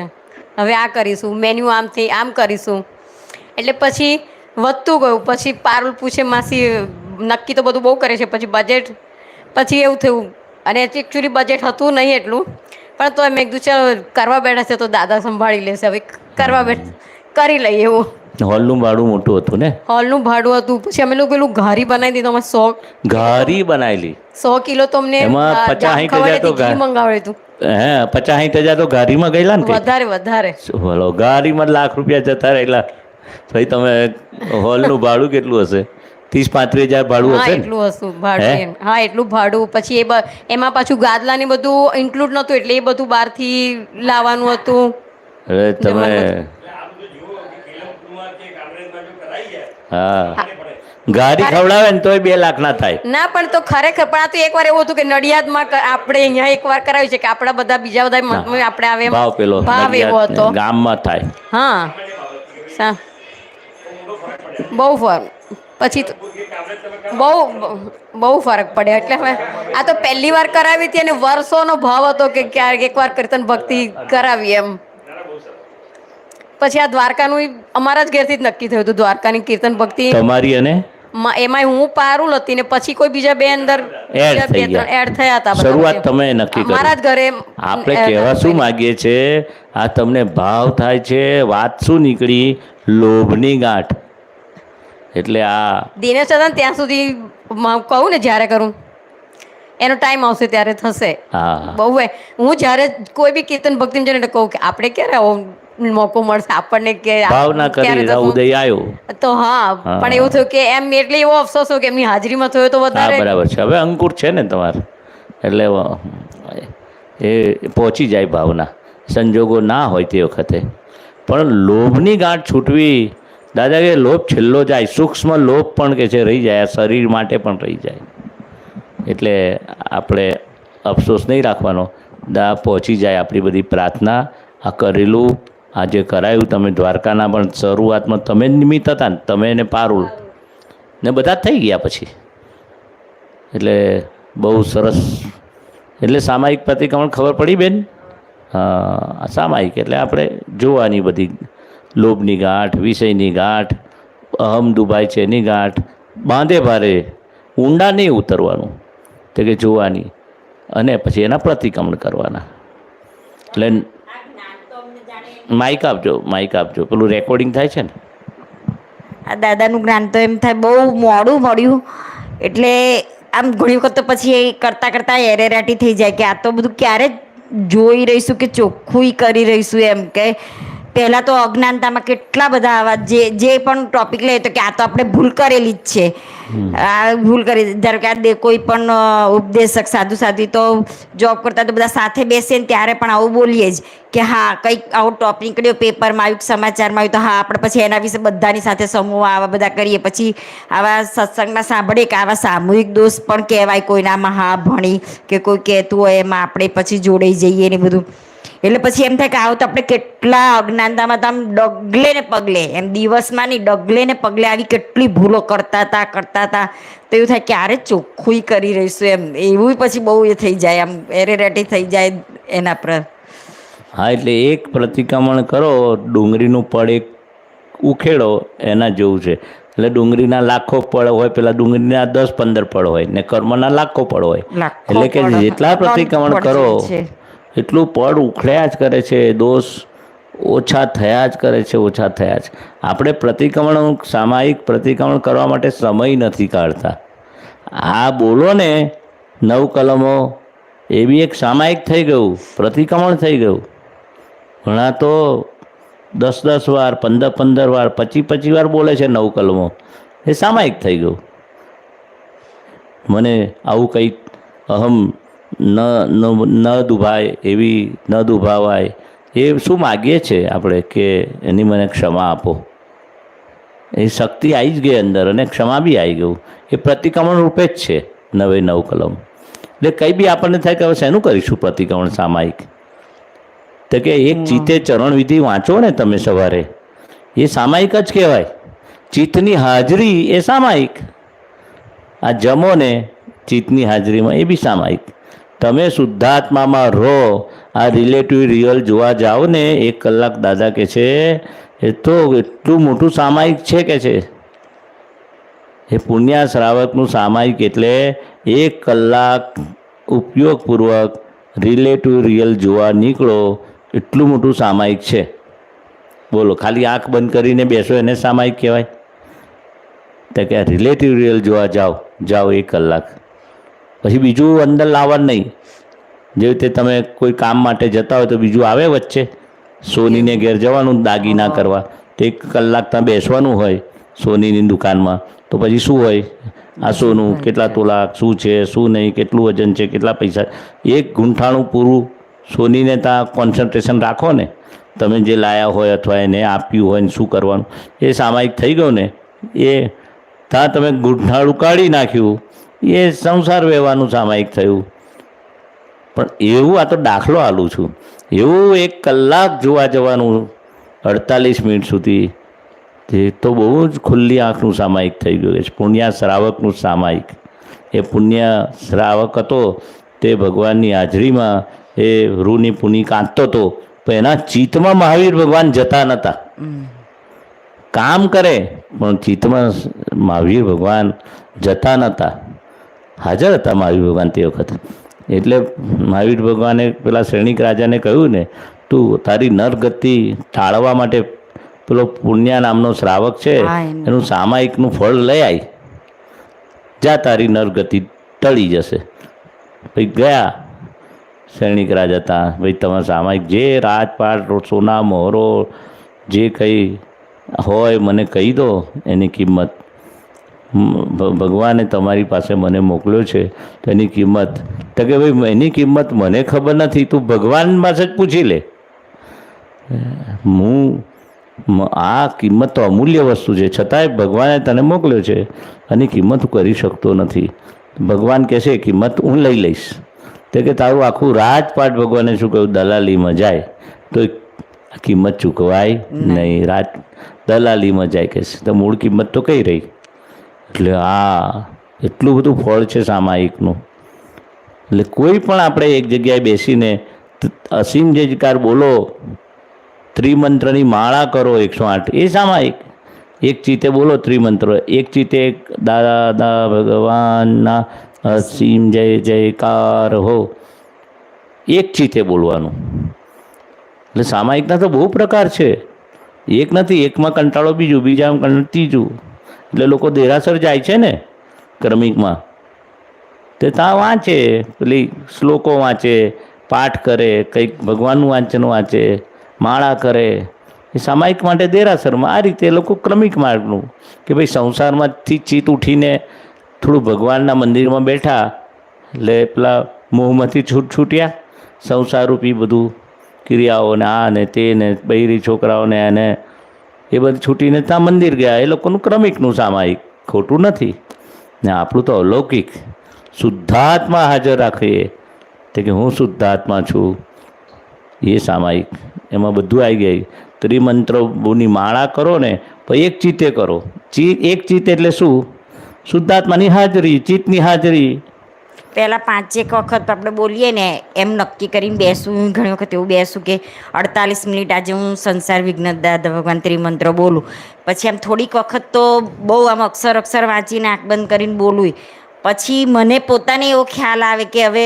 હવે આ કરીશું, મેન્યુ આમથી આમ કરીશું. એટલે પછી વધતું ગયું. પછી પારુલ પૂછે માસી નક્કી તો બધું બહુ કરે છે, પછી બજેટ, પછી એવું થયું. અને એકચ્યુઅલી બજેટ હતું નહીં એટલું, પણ તો મેં કીધું ચાલો કરવા બેઠા છે તો દાદા સંભાળી લેશે, હવે કરી લઈએ. એવું હોલનું ભાડું મોટું હતું ને? હોલનું ભાડું હતું. પછી અમે લોકો પેલું ઘારી બનાવી દીધું. અમે 100 ઘારી બનાવેલી, 100 કિલો તો અમને એમાં 50-60 હજાર તો મંગાવ્યું હતું. 50-60 હજાર તો ઘારીમાં ગયેલા ને? વધારે બોલો, ઘારીમાં ₹1,00,000 જતા રહેલા. ભાઈ તમે હોલનું ભાડું કેટલું હશે? 30-35 હજાર ભાડું હશે. એટલું હતું ભાડું. હા, એટલું ભાડું. પછી એમાં પાછું ગાદલા ને બધું ઇન્ક્લુડ નહોતું, એટલે એ બધું બહારથી લાવવાનું હતું. હવે તમે હા ગાડી ખવડાવે ને તોય 2 લાખ ના થાય. ના, પણ તો ખરેખર પણ આ તો એકવાર એવું હતું કે નડિયાદમાં આપણે અહીંયા એકવાર કરાવ્યું છે કે આપણા બધા બીજા બધા આપણે આવે ભાવ પેલો ભાવ એવો હતો ગામમાં થાય. હા, સા બહુ ફરક પછી બહુ બહુ ફરક પડ્યો. એટલે હવે આ તો પહેલી વાર કરાવી હતી અને વર્ષોનો ભાવ હતો કે ક્યારેક એકવાર કીર્તન ભક્તિ કરાવી એમ. પછી આ દ્વારકાનું અમારા જ ઘેરથી જ નક્કી થયું હતું, દ્વારકાની કીર્તન ભક્તિ તમારી અને એમાં હું પારુલ હતી ને પછી કોઈ બીજા બે અંદર એડ થઈ ગયા. એડ થયા હતા. શરૂઆત તમે નક્કી કરી. અમારા જ ઘરે આપણે કહેવા શું માંગીએ છે, આ તમને ભાવ થાય છે, વાત શું નીકળી, લોભની ગાંઠ. એટલે આ દિનેશ દાદા ત્યાં સુધી કહું ને જ્યારે કરું એનો ટાઈમ આવશે ત્યારે થશે. હા બહુ હું જ્યારે કોઈ બી કીર્તન ભક્તિ જઈને કહું કે આપણે ક્યારે આવો મોકો મળશે આપણને કે ભાવના કરી ઉદય આવ્યો તો હા. પણ એવું થયું કે એમ એટલે એવો અફસોસ થયો કે એમની હાજરીમાં થયો તો હા વધારે બરાબર છે. હવે અંકુર છે ને તમારે એટલે એ પહોંચી જાય ભાવના. સંજોગો ના હોય તે વખતે પણ લોભની ગાંઠ છૂટવી, દાદા કે લોભ છેલ્લો જાય, સૂક્ષ્મ લોભ પણ કે છે રહી જાય, શરીર માટે પણ રહી જાય. એટલે આપણે અફસોસ નહીં રાખવાનો. પહોંચી જાય આપણી બધી પ્રાર્થના. આ કરેલું, આ જે કરાયું તમે દ્વારકાના પણ શરૂઆતમાં તમે જ નિમિત્ત હતા ને, તમે ને પારુલ ને બધા થઈ ગયા પછી. એટલે બહુ સરસ. એટલે સામાયિક પ્રતિક્રમણ ખબર પડી બેન? હા, સામાયિક એટલે આપણે જોવાની બધી લોભની ગાંઠ, વિષયની ગાંઠ, અહમ દુભાય છે એની ગાંઠ, બાંધે ભારે ઊંડા નહીં ઉતરવાનું, તો કે જોવાની અને પછી એના પ્રતિક્રમણ કરવાના. એટલે માઇક આપજો, માઇક આપજો, પેલું રેકોર્ડિંગ થાય છે ને. આ દાદાનું જ્ઞાન તો એમ થાય બહુ મોડું મળ્યું, એટલે આમ ઘણી વખત તો પછી એ કરતાં કરતાં એરેરાટી થઈ જાય કે આ તો બધું ક્યારે જોઈ રહીશું કે ચોખ્ખું કરી રહીશું. એમ કે પહેલાં તો અજ્ઞાનતામાં કેટલા બધા આવા જે પણ ટોપિક લે તો કે આ તો આપણે ભૂલ કરેલી જ છે, આ ભૂલ કરી. ધારો કે આ કોઈ પણ ઉપદેશક સાધુ સાધુ તો જોબ કરતા તો બધા સાથે બેસે ને ત્યારે પણ આવું બોલીએ જ કે હા કંઈક આવો ટોપિક નીકળ્યો, પેપરમાં આવ્યું, સમાચારમાં આવ્યું, તો હા આપણે પછી એના વિશે બધાની સાથે સમૂહ આવા બધા કરીએ. પછી આવા સત્સંગમાં સાંભળીએ કે આવા સામૂહિક દોષ પણ કહેવાય કોઈનામાં, હા ભણી કે કોઈ કહેતું હોય એમાં આપણે પછી જોડાઈ જઈએ ને બધું. એટલે પછી એમ થાય કે આવું તો આપણે કેટલા અજ્ઞાનતામાં તો આમ ડગલે ને પગલે, એમ દિવસમાં નહીં ડગલે ને પગલે આવી કેટલી ભૂલો કરતા હતા. તો એવું થાય ક્યારે ચોખ્ખું કરી રહીશું એમ, એવું પછી બહુ એ થઈ જાય, આમ એરેરેટી થઈ જાય એના પર. હા, એટલે એક પ્રતિક્રમણ કરો, ડુંગળીનું પડ એક ઉખેડો એના જેવું છે. એટલે ડુંગળીના લાખો પડ હોય, પેલા ડુંગળીના 10-15 પડ હોય ને કર્મના લાખો પડ હોય. એટલે કે જેટલા પ્રતિક્રમણ કરો એટલું પડ ઉખડ્યા જ કરે છે, દોષ ઓછા થયા જ કરે છે, ઓછા થયા જ. આપણે પ્રતિક્રમણ, સામાયિક પ્રતિક્રમણ કરવા માટે સમય નથી કાઢતા. આ બોલો ને 9 કલમો એ બી એક સામાયિક થઈ ગયું, પ્રતિક્રમણ થઈ ગયું. ઘણા તો 10-10 વાર, 15-15 વાર, 25-25 વાર બોલે છે 9 કલમો, એ સામાયિક થઈ ગયું. મને આવું કંઈક અહમ ન દુભાય, એવી ન દુભાવાય, એ શું માગીએ છે આપણે કે એની મને ક્ષમા આપો. એ શક્તિ આવી જ ગઈ અંદર અને ક્ષમા બી આવી ગયું. એ પ્રતિક્રમણ રૂપે જ છે 9 કલમ. એટલે કંઈ બી આપણને થાય કે હવે શેનું કરીશું પ્રતિક્રમણ સામાયિક, તો કે એક ચિત્તે ચરણ વિધિ વાંચો ને તમે સવારે, એ સામાયિક જ કહેવાય. ચિત્તની હાજરી એ સામાયિક. આ જમો ને ચિત્તની હાજરીમાં, એ બી સામાયિક. તમે શુદ્ધાત્મામાં રહો, આ રિલેટિવ રિયલ જોવા જાઓ ને 1 કલાક, દાદા કે છે એ તો એટલું મોટું સામાયિક છે કે છે. એ પુણ્ય શ્રાવકનું સામાયિક એટલે 1 કલાક ઉપયોગપૂર્વક રિલેટિવ રિયલ જોવા નીકળો, એટલું મોટું સામાયિક છે. બોલો, ખાલી આંખ બંધ કરીને બેસો એને સામાયિક કહેવાય? તો કે રિલેટિવ રિયલ જોવા જાઓ 1 કલાક, પછી બીજું અંદર લાવવાનું નહીં. જેવી રીતે તમે કોઈ કામ માટે જતા હોય તો બીજું આવે વચ્ચે, સોનીને ઘેર જવાનું દાગીના કરવા, તો 1 કલાક ત્યાં બેસવાનું હોય સોનીની દુકાનમાં, તો પછી શું હોય, આ સોનું કેટલા તોલા, શું છે શું નહીં, કેટલું વજન છે, કેટલા પૈસા, 1 ગૂંઠાણું પૂરું સોનીને ત્યાં કોન્સન્ટ્રેશન રાખો ને, તમે જે લાયા હોય અથવા એને આપ્યું હોય ને શું કરવાનું, એ સામાયિક થઈ ગયું ને. એ ત્યાં તમે ગૂંઠાણું કાઢી નાખ્યું, એ સંસાર વ્યવહારનું સામાયિક થયું. પણ એવું, આ તો દાખલો આલું છું, એવું 1 કલાક જોવા જવાનું 48 મિનિટ સુધી, તે તો બહુ જ ખુલ્લી આંખનું સામાયિક થઈ ગયું છે. પુણ્યા શ્રાવકનું સામાયિક. એ પુણ્ય શ્રાવક હતો તે ભગવાનની હાજરીમાં એ રૂની પુની કાંતતો હતો, પણ એના ચિત્તમાં મહાવીર ભગવાન જતા નહોતા. કામ કરે પણ ચિત્તમાં મહાવીર ભગવાન જતા નહોતા. હાજર હતા મહાવીર ભગવાન તે વખતે. એટલે મહાવીર ભગવાને પેલા શ્રેણિક રાજાને કહ્યું ને, તું તારી નરગતિ ટાળવા માટે પેલો પુણ્યા નામનો શ્રાવક છે એનું સામાયિકનું ફળ લઈ આવી, જા તારી નરગતિ ટળી જશે. ભાઈ ગયા શ્રેણિક રાજા હતા, ભાઈ તમારા સામાયિક જે રાજપાટ સોના મોહરો જે કંઈ હોય મને કહી દો એની કિંમત. ભગવાને તમારી પાસે મને મોકલ્યો છે તો એની કિંમત. તો કે ભાઈ એની કિંમત મને ખબર નથી, તું ભગવાન પાસે જ પૂછી લે. આ કિંમત તો અમૂલ્ય વસ્તુ છે, છતાંય ભગવાને તને મોકલ્યો છે અને કિંમત હું કરી શકતો નથી. ભગવાન કહેશે કિંમત હું લઈ લઈશ. તો કે તારું આખું રાજપાટ ભગવાને શું કહ્યું, દલાલીમાં જાય તો કિંમત ચૂકવાય નહીં. દલાલીમાં જાય કહેશે તો મૂળ કિંમત તો કઈ રહી. એટલે એટલું બધું ફળ છે સામાયિકનું. એટલે કોઈ પણ આપણે એક જગ્યાએ બેસીને અસીમ જયકાર બોલો, ત્રિમંત્રની માળા કરો 108, એ સામાયિક. એક ચીતે બોલો ત્રિમંત્રો, એક ચીતે દાદા ભગવાનના અસીમ જય જયકાર હો, એક ચીતે બોલવાનું. એટલે સામાયિકના તો બહુ પ્રકાર છે, એક નથી. એકમાં કંટાળો બીજું, બીજામાં ત્રીજું. એટલે લોકો દેરાસર જાય છે ને ક્રમિકમાં, તે ત્યાં વાંચે, પેલી શ્લોકો વાંચે, પાઠ કરે, કંઈક ભગવાનનું વાંચન વાંચે, માળા કરે. એ સામાયિક માટે દેરાસરમાં આ રીતે લોકો ક્રમિક માર્ગનું કે ભાઈ સંસારમાંથી ચિત્ત ઉઠીને થોડું ભગવાનના મંદિરમાં બેઠા એટલે પેલા મોહમાંથી છૂટ્યા. સંસારરૂપી બધું ક્રિયાઓને આ ને તે ને બૈરી છોકરાઓને એને એ બધી છૂટીને ત્યાં મંદિર ગયા. એ લોકોનું ક્રમિકનું સામાયિક, ખોટું નથી. ને આપણું તો અલૌકિક શુદ્ધાત્મા હાજર રાખીએ તે કે હું શુદ્ધાત્મા છું, એ સામાયિક. એમાં બધું આવી ગયું. ત્રિમંત્રોની માળા કરો ને પણ એક ચિત્તે કરો. એક ચિત્ત એટલે શું? શુદ્ધાત્માની હાજરી, ચિત્તની હાજરી. પહેલાં 5-1 વખત આપણે બોલીએ ને એમ નક્કી કરીને બેસું. ઘણી વખત એવું બેસું કે 48 મિનિટ આજે હું સંસાર વિઘ્ન દાદા ભગવાન ત્રિમંત્ર બોલું. પછી આમ થોડીક વખત તો બહુ આમ અક્ષર વાંચીને આંખ બંધ કરીને બોલું. પછી મને પોતાને એવો ખ્યાલ આવે કે હવે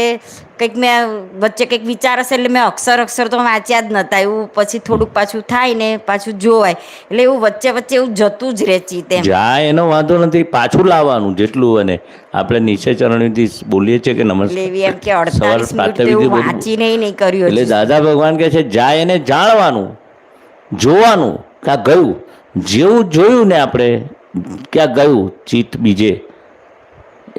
કંઈક મેં વચ્ચે કંઈક વિચાર હશે એટલે મેં અક્ષર તો વાંચ્યા જ નહોતા એવું પછી થોડુંક પાછું થાય ને પાછું જોવાય. એટલે એવું વચ્ચે એવું જતું જ રહે ચિત્ત. જાય એનો વાંધો નથી, પાછું લાવવાનું જેટલું. અને આપણે નીચે ચરણથી બોલીએ છીએ કે નમસ્કાર એમ કે 48 મિનિટ વાંચીને નહીં કર્યું. એટલે દાદા ભગવાન કહે છે જાય એને જાણવાનું, જોવાનું કે આ ગયું. જેવું જોયું ને આપણે ક્યાં ગયું ચિત્ત બીજે,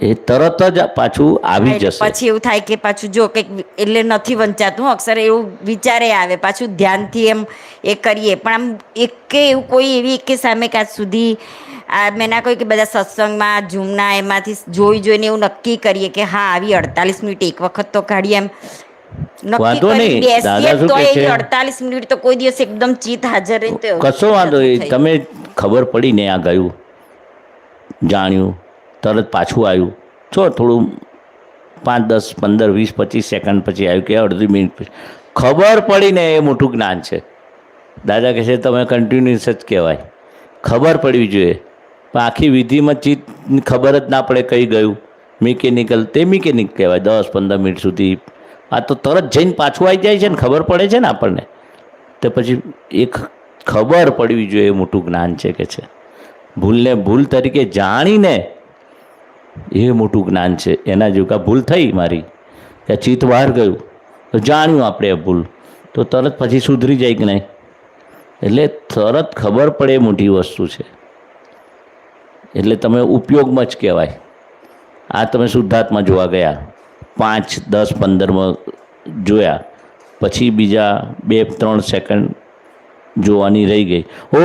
એ તરત જ પાછું આવી જશે. પછી એવું થાય કે પાછું જો કંઈક એટલે નથી વંચાતું અક્ષર એવું વિચારે આવે, પાછું ધ્યાનથી એમ એ કરીએ પણ આમ એવું કોઈ એવી એકે સામે કાચ સુધી મેં ના કહ્યું કે બધા સત્સંગમાં ઝૂમના એમાંથી જોઈને એવું નક્કી કરીએ કે હા આવી 48 મિનિટ એક વખત તો કાઢીએ એમ વાંધો નહીં. દાદા શું કહે છે 48 મિનિટ તો કોઈ દિવસ એકદમ ચિત્ત હાજર રહે તો કશો વાંધો નહીં. તમે ખબર પડી ને આ ગયું, જાણ્યું, તરત પાછું આવ્યું છો, થોડું 5, 10, 15, 20, 25 સેકન્ડ પછી આવ્યું કે અડધી મિનિટ પછી ખબર પડી ને એ મોટું જ્ઞાન છે. દાદા કહે છે તમે કન્ટિન્યુઅસ જ કહેવાય, ખબર પડવી જોઈએ. પણ આખી વિધિમાં ચિત્ત ખબર જ ના પડે કઈ ગયું, મિકેનિકલ તે મિકેનિક કહેવાય. 10-15 મિનિટ સુધી આ તો તરત જઈને પાછું આવી જાય છે ને ખબર પડે છે ને આપણને. તો પછી એક ખબર પડવી જોઈએ એ મોટું જ્ઞાન છે કે છે. ભૂલને ભૂલ તરીકે જાણીને એ મોટું જ્ઞાન છે. એના જેવું કે ભૂલ થઈ મારી, કે ચિત્ત બહાર ગયું તો જાણ્યું આપણે ભૂલ, તો તરત પછી સુધરી જાય કે નહીં. એટલે તરત ખબર પડે એ મોટી વસ્તુ છે. એટલે તમે ઉપયોગમાં જ કહેવાય. આ તમે શુદ્ધાત્મા જોવા ગયા, 5, 10, 15માં જોયા, પછી બીજા 2-3 સેકન્ડ જોવાની રહી ગઈ. ઓ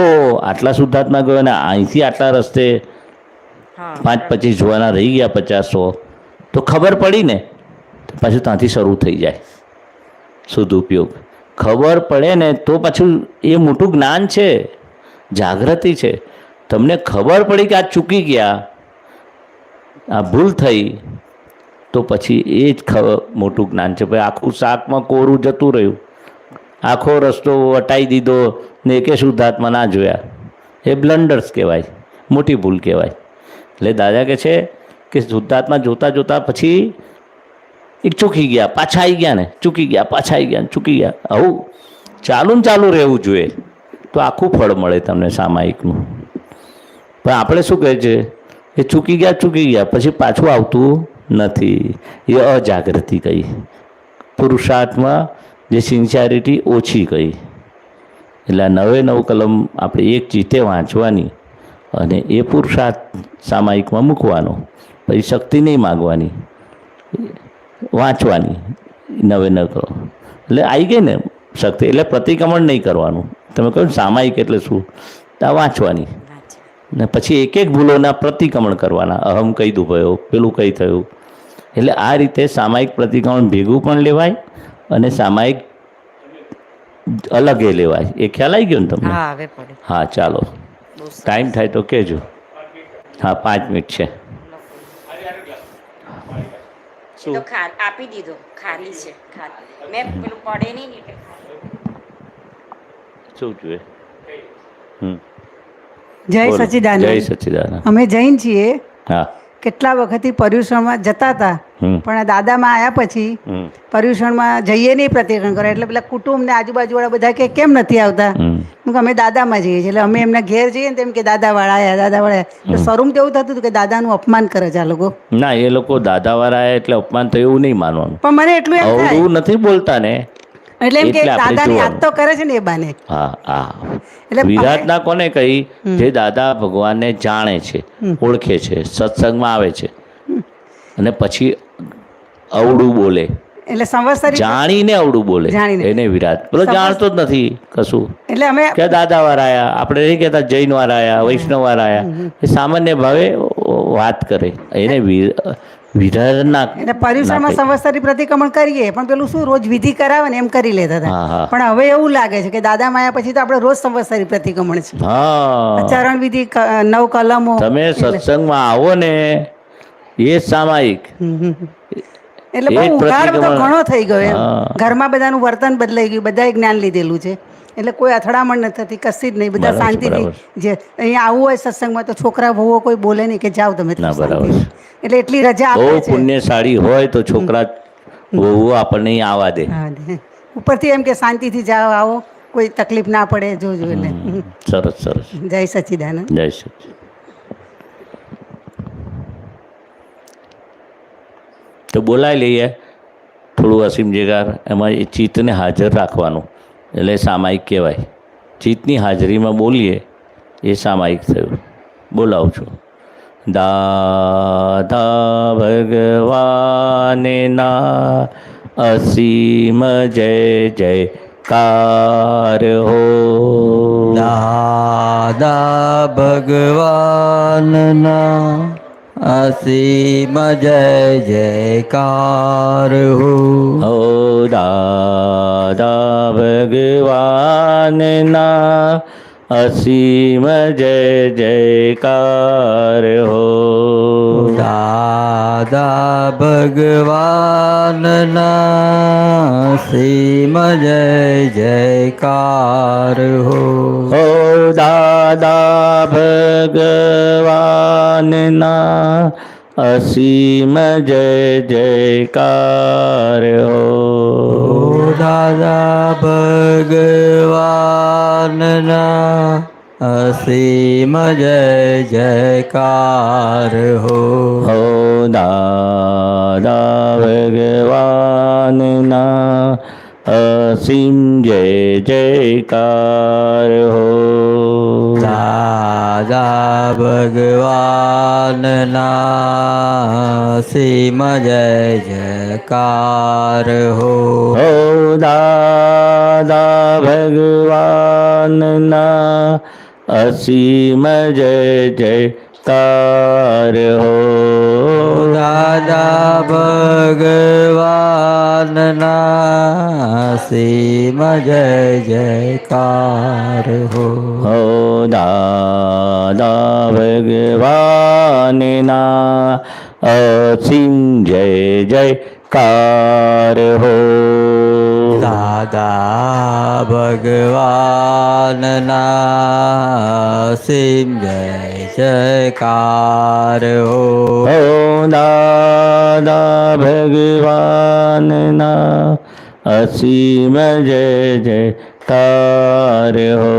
આટલા શુદ્ધાત્મા ગયો ને અહીંથી આટલા રસ્તે 5-25 જોવાના રહી ગયા, 50-100 તો ખબર પડી ને પાછું ત્યાંથી શરૂ થઈ જાય શુદ્ધ ઉપયોગ. ખબર પડે ને તો પાછું એ મોટું જ્ઞાન છે, જાગૃતિ છે. તમને ખબર પડી કે આ ચૂકી ગયા, આ ભૂલ થઈ, તો પછી એ જ મોટું જ્ઞાન છે. ભાઈ આખું શાકમાં કોરું જતું રહ્યું, આખો રસ્તો વટાઈ દીધો ને એકે શુદ્ધાત્મા ના જોયા, એ બ્લન્ડર્સ કહેવાય, મોટી ભૂલ કહેવાય. એટલે દાદા કહે છે કે શુદ્ધાત્મા જોતાં જોતાં પછી એક ચૂકી ગયા, પાછા આવી ગયા ને, ચૂકી ગયા, પાછા આવી ગયા ને, ચૂકી ગયા. આવું ચાલુ ને ચાલુ રહેવું જોઈએ, તો આખું ફળ મળે તમને સામાયિકનું. પણ આપણે શું કહે છે, એ ચૂકી ગયા પછી પાછું આવતું નથી. એ અજાગૃતિ કહી, પુરુષાર્થમાં જે સિન્સિયરિટી ઓછી કહી. એટલે આ 99 કલમ આપણે એક ચીતે વાંચવાની અને એ પુરુષાર્થ સામાયિકમાં મૂકવાનો, પછી શક્તિ નહીં માગવાની, વાંચવાની 99 કલમ. એટલે આવી ગઈ ને શક્તિ. એટલે પ્રતિક્રમણ નહીં કરવાનું. તમે કહો સામાયિક એટલે શું, ત્યાં વાંચવાની ને પછી એક એક ભૂલોના પ્રતિક્રમણ કરવાના. અહમ કઈ દુભાયો, પેલું કઈ થયું. એટલે આ રીતે સામાયિક પ્રતિક્રમણ ભેગું પણ લેવાય અને સામાયિક અલગ એ લેવાય. એ ખ્યાલ આવી ગયો ને તમને? હા, હવે પડે. હા, ચાલો, ટાઈમ થાય તો કહેજો. હા, 5 મિનિટ છે. એ તો આપી દીધો, ખાલી છે. મેં પેલું પડે નહીં ને શું જોઈએ? જય બોલો. સચ્ચિદાનંદ. જય સચ્ચિદાનંદ. અમે જૈન છીએ. હા. કેટલા વખતથી પર્યુષણમાં જતા હતા, પણ આ દાદામાં આવ્યા પછી પર્યુષણમાં જઈએ નહીં પ્રતિક્રમણ કરે. એટલે પેલા કુટુંબ ને આજુબાજુવાળા બધા કે કેમ નથી આવતા? અમે દાદામાં જઈએ છીએ. એટલે અમે એમના ઘેર જઈએ ને તેમ કે દાદાવાળા આવ્યા, દાદાવાળા આવ્યા. તો શરૂમાં તો એવું થતું હતું કે દાદાનું અપમાન કરે છે આ લોકો. ના, એ લોકો દાદાવાળા આવ્યા એટલે અપમાન થયું એવું નહીં માનવાનું. પણ મને એટલું એમ થાય, અવળું નથી બોલતા ને, એટલે એમ કે એટલે આપણે દાદાની યાદ જોવાનું. તો કરે છે ને એ બાને. હા હા. એટલે વિરાટના કોને કહી? જે દાદા ભગવાનને જાણે છે, ઓળખે છે, સત્સંગમાં આવે છે અને પછી અવળું બોલે, એટલે સંવત્સરી જાણીને અવળું બોલે, જાણીને. એને વિરાટ. પેલો જાણતો જ નથી કશું. એટલે અમે કે દાદા વાળા આયા, આપણે નહીં કહેતા જૈન વાળા આયા, વૈષ્ણવ વાળા આયા. એ સામાન્ય ભાવે વાત કરે, એને વિરાટ ના. એટલે પર્યુષણમાં સંવત્સરી પ્રતિક્રમણ કરીએ, પણ પેલું શું રોજ વિધિ કરાવે ને એમ કરી લેતા હા, હતા. હા. પણ હવે એવું લાગે છે કે દાદા માયા પછી તો આપણે રોજ સંવત્સરી પ્રતિક્રમણ છે. હા, ચરણ વિધિ 9 કલમો. તમે સત્સંગમાં આવો ને એ જ સામાયિક. એટલે બહુ એક ઉઘાડ બધો પ્રતિક્રમણ. ઘણો થઈ ગયો એમ. હા. ઘરમાં બધાનું વર્તન બદલાઈ ગયું, બધાએ જ્ઞાન લીધેલું છે. એટલે કોઈ અથડામણ નથી થતી, કશી જ નહીં. બધા બરાબર છે, શાંતિથી બરાબર. જે અહીંયા આવવું હોય સત્સંગમાં તો છોકરા વહુઓ કોઈ બોલે નહીં કે જાઓ તમે ના, બરાબર શાંતિથી. એટલે એટલી રજા બહુ આપે છે. પુણ્યશાળી હોય તો છોકરા બહુ આપણને અહીં આવવા દે. હા, ને. ઉપરથી એમ કે શાંતિથી જાઓ, આવો, કોઈ તકલીફ ના પડે, જોજો. એટલે સરસ સરસ. જય સચ્ચિદાનંદ. જય સચિદાનંદ. તો બોલાવી લઈએ થોડું અસીમ જેગાર. એમાં એ ચિત્તને હાજર રાખવાનું, એટલે સામાયિક કહેવાય. ચિત્તની હાજરીમાં બોલીએ એ સામાયિક થયું. બોલાવું છું. દાદા ભગવાનના અસીમ જય જયકાર હો. દાદા ભગવાનના અસીમ જય જયકાર હો. હો દાદા ભગવાનના અસીમ જય જયકાર હો. દાદા ભગવાનના અસીમ જય જયકાર હો. હો દાદા ભગવાનના અસીમ જય જયકાર હો. દાદા ભગવાનના અસીમ જય જયકાર હો. હો દાદા ભગવાનના અસીમ જય જયકાર હો. દાદા ભગવાનના અસીમ જય જયકાર હો. હો દાદા ભગવાનના અસીમ જય કાર હો. દાદા ભગવાનના સીમ જય જયકાર હો. હો દાદા ભગવાનના અસીમ જય જયકાર હો. દાદા ભગવાનના સીમ જય જયકાર હો. હો દાદા ભગવાનના અસીમ જય જયકાર હો.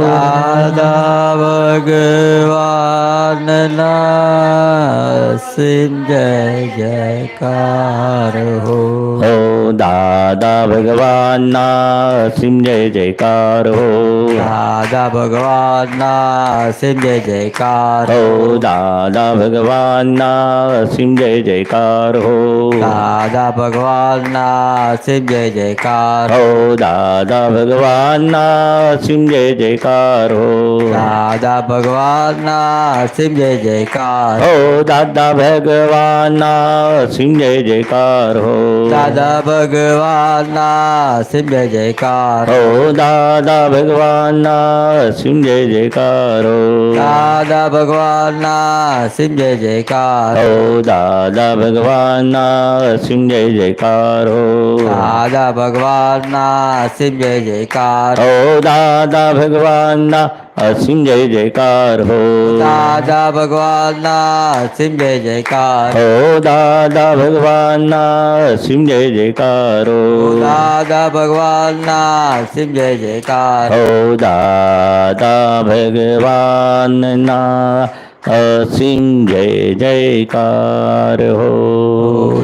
દાદા ભગવાનના સીમ જય જયકાર હો. હો દાદા ભગવાનના અસીમ જય જયકાર હો. દાદા ભગવાનના સીમ જય જયકાર હો દાદા ભગવાનના અસીમ જય જયકાર હો. દાદા ભગવાનના સીમ જય જયકાર હો દાદા ભગવાનના અસીમ જય જયકાર હો. દાદા ભગવાનના સીમ જય જયકાર હો દાદા ભગવાનના અસીમ જય જયકાર હો. દાદા ભગવાનના સીમ જય જયકાર હો દાદા ભગવાનના અસીમ જય જયકાર હો. દાદા ભગવાનના સીમ જય જયકાર હો દાદા ભગવાનના અસીમ જય જયકાર હો. દાદા ભગવાનના સીમ જય જયકાર હો દાદા ભગવાનના અસીમ જય જયકાર હો. દાદા ભગવાનના સીમ જય જયકાર હો દાદા ભગવાનના અસીમ જય જયકાર હો. દાદા ભગવાનના સીમ જય જયકાર હો દાદા ભગવાનના અસીમ જય જયકાર હો.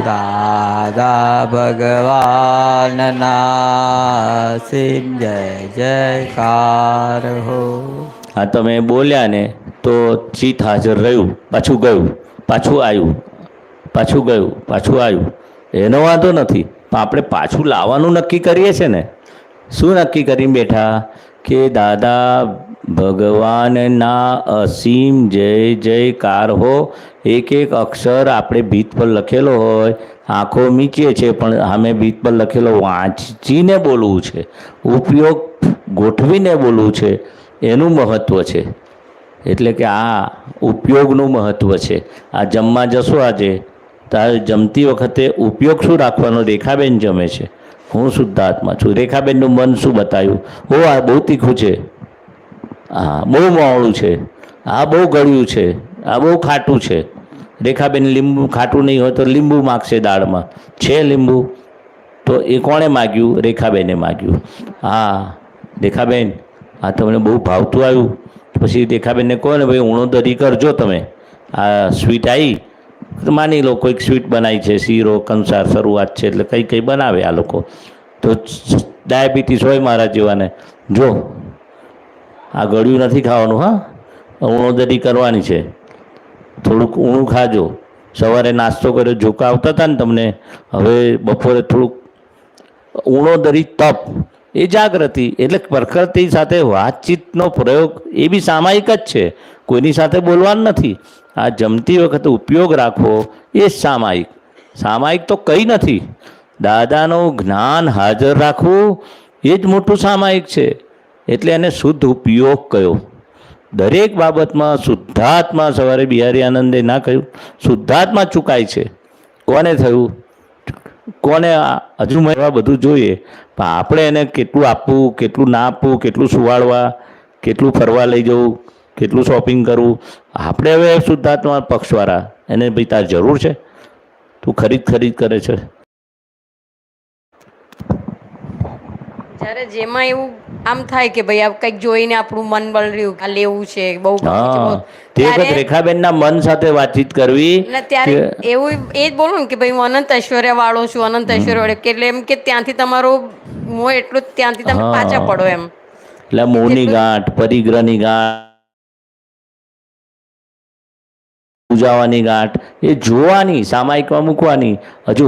દાદા ભગવાનના સીમ જય જયકાર હો. આ તમે બોલ્યા ને તો ચિત્ત હાજર રહ્યું, પાછું ગયું, પાછું આવ્યું, પાછું ગયું, પાછું આવ્યું, એનો વાંધો નથી. પણ આપણે પાછું લાવવાનું નક્કી કરીએ છીએ ને. શું નક્કી કરીને બેઠા કે દાદા ભગવાનના અસીમ જય જયકાર હો. એક એક અક્ષર આપણે ભીત પર લખેલો હોય, આંખો મીચીએ છે પણ સામે ભીત પર લખેલો વાંચીને બોલવું છે, ઉપયોગ ગોઠવીને બોલવું છે, એનું મહત્ત્વ છે. એટલે કે આ ઉપયોગનું મહત્ત્વ છે. આ જમવા જશો આજે, તારે જમતી વખતે ઉપયોગ શું રાખવાનો? રેખાબેન જમે છે, હું શુદ્ધાત્મા છું. રેખાબેનનું મન શું બતાવ્યું? હો આ બહુ તીખું છે, હા બહુ મોડું છે, આ બહુ ગળ્યું છે, આ બહુ ખાટું છે. રેખાબેન લીંબુ ખાટું નહીં હોય તો લીંબુ માગશે દાળમાં. છે લીંબુ તો એ કોણે માગ્યું? રેખાબેને માગ્યું. હા રેખાબેન આ તમને બહુ ભાવતું આવ્યું. પછી રેખાબેનને કહો ને ભાઈ ઉણોદરી કરજો તમે. આ સ્વીટ આવી તો માની લો કોઈક સ્વીટ બનાવી છે, શીરો કંસાર શરૂઆત છે એટલે કંઈ કંઈ બનાવે આ લોકો. તો ડાયાબિટીસ હોય મારા જેવાને, જો આ ગળ્યું નથી ખાવાનું, હા ઉણોદરી કરવાની છે. થોડુંક ઊણું ખાજો. સવારે નાસ્તો કર્યો, ઝોકા આવતા હતા ને તમને, હવે બપોરે થોડુંક ઉણોદરી તપ એ જાગૃતિ. એટલે પ્રકૃતિ સાથે વાતચીતનો પ્રયોગ એ બી સામાયિક જ છે, કોઈની સાથે બોલવાનું નથી. આ જમતી વખતે ઉપયોગ રાખવો એ જ સામાયિક. સામાયિક તો કંઈ નથી. દાદાનું જ્ઞાન હાજર રાખવું એ જ મોટું સામાયિક છે. એટલે એને શુદ્ધ ઉપયોગ કયો. દરેક બાબતમાં શુદ્ધાત્મા, સવારે બિહારી આનંદે ના કહ્યું શુદ્ધાત્મા ચૂકાય છે. કોને થયું? કોને હજુ એવા બધું જોઈએ, પણ આપણે એને કેટલું આપવું, કેટલું ના આપવું, કેટલું સુવાડવા, કેટલું ફરવા લઈ જવું, કેટલું શોપિંગ કરવું. આપણે હવે શુદ્ધાત્મા પક્ષવાળા, એને ભાઈ તાર જરૂર છે, તું ખરીદ કરે છે. જ્યારે જેમાં એવું આમ થાય કે ભાઈ આ કંઈક જોઈને આપણું મન બળ રહ્યું આ લેવું છે, બહુ હા તે વખત રેખાબેનના મન સાથે વાતચીત કરવી. ત્યારે એવું એ જ બોલું ને કે ભાઈ હું અનંત ઐશ્વર્ય વાળો છું, અનંત ઐશ્વર્ય વાળો, એટલે એમ કે ત્યાંથી તમારો મોહ એટલું ત્યાંથી તમે પાછા પડો એમ. એટલે મોહની ગાંઠ, પરિગ્રહની ગાંઠ, પૂજાવાની ગાંઠ એ જોવાની, સામાયિકમાં મૂકવાની. હજુ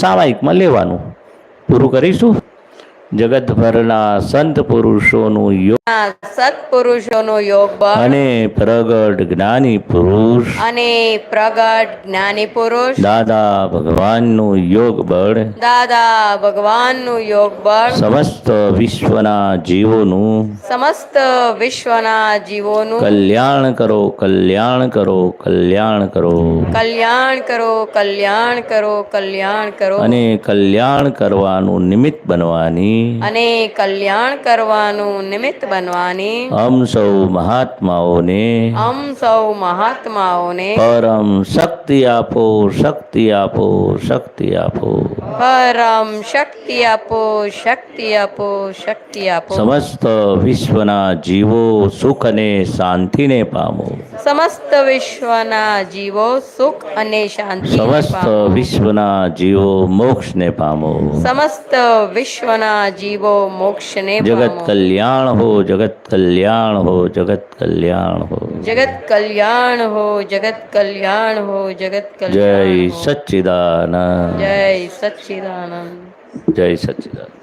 સામાયિકમાં લેવાનું. પૂરું કરીશું. જગતભરના સંત પુરુષોનું યોગ સત્પુરુષોનો યોગ બળ અને પ્રગટ જ્ઞાની પુરુષ અને પ્રગટ જ્ઞાની પુરુષ દાદા ભગવાનનું યોગ બળ દાદા ભગવાનનું યોગ બળ સમસ્ત વિશ્વના જીવોનું સમસ્ત વિશ્વના જીવોનું કલ્યાણ કરો, કલ્યાણ કરો, કલ્યાણ કરો કલ્યાણ કરો, કલ્યાણ કરો, કલ્યાણ કરો અને કલ્યાણ કરવાનું નિમિત્ત બનવાની અને કલ્યાણ કરવાનું નિમિત્ત બનવાની અમ સૌ મહાત્માઓને અમ સૌ મહાત્માઓને પરમ શક્તિ આપો, શક્તિ આપો, શક્તિ આપો. પરમ શક્તિ આપો, શક્તિ આપો, શક્તિ આપો. સમસ્ત વિશ્વના જીવો સુખ અને શાંતિને પામો. સમસ્ત વિશ્વના જીવો સુખ અને શાંતિ સમસ્ત વિશ્વના જીવો મોક્ષને પામો. સમસ્ત વિશ્વના જીવો મોક્ષને જગત પામો. કલ્યાણ હો, જગત કલ્યાણ હો, જગત કલ્યાણ હો. જગત કલ્યાણ હો, જગત કલ્યાણ હો, જગત જય કલ્યાણ હો. સચ્ચિદાનંદ, જય સચ્ચિદાનંદ. જય સચ્ચિદાનંદ.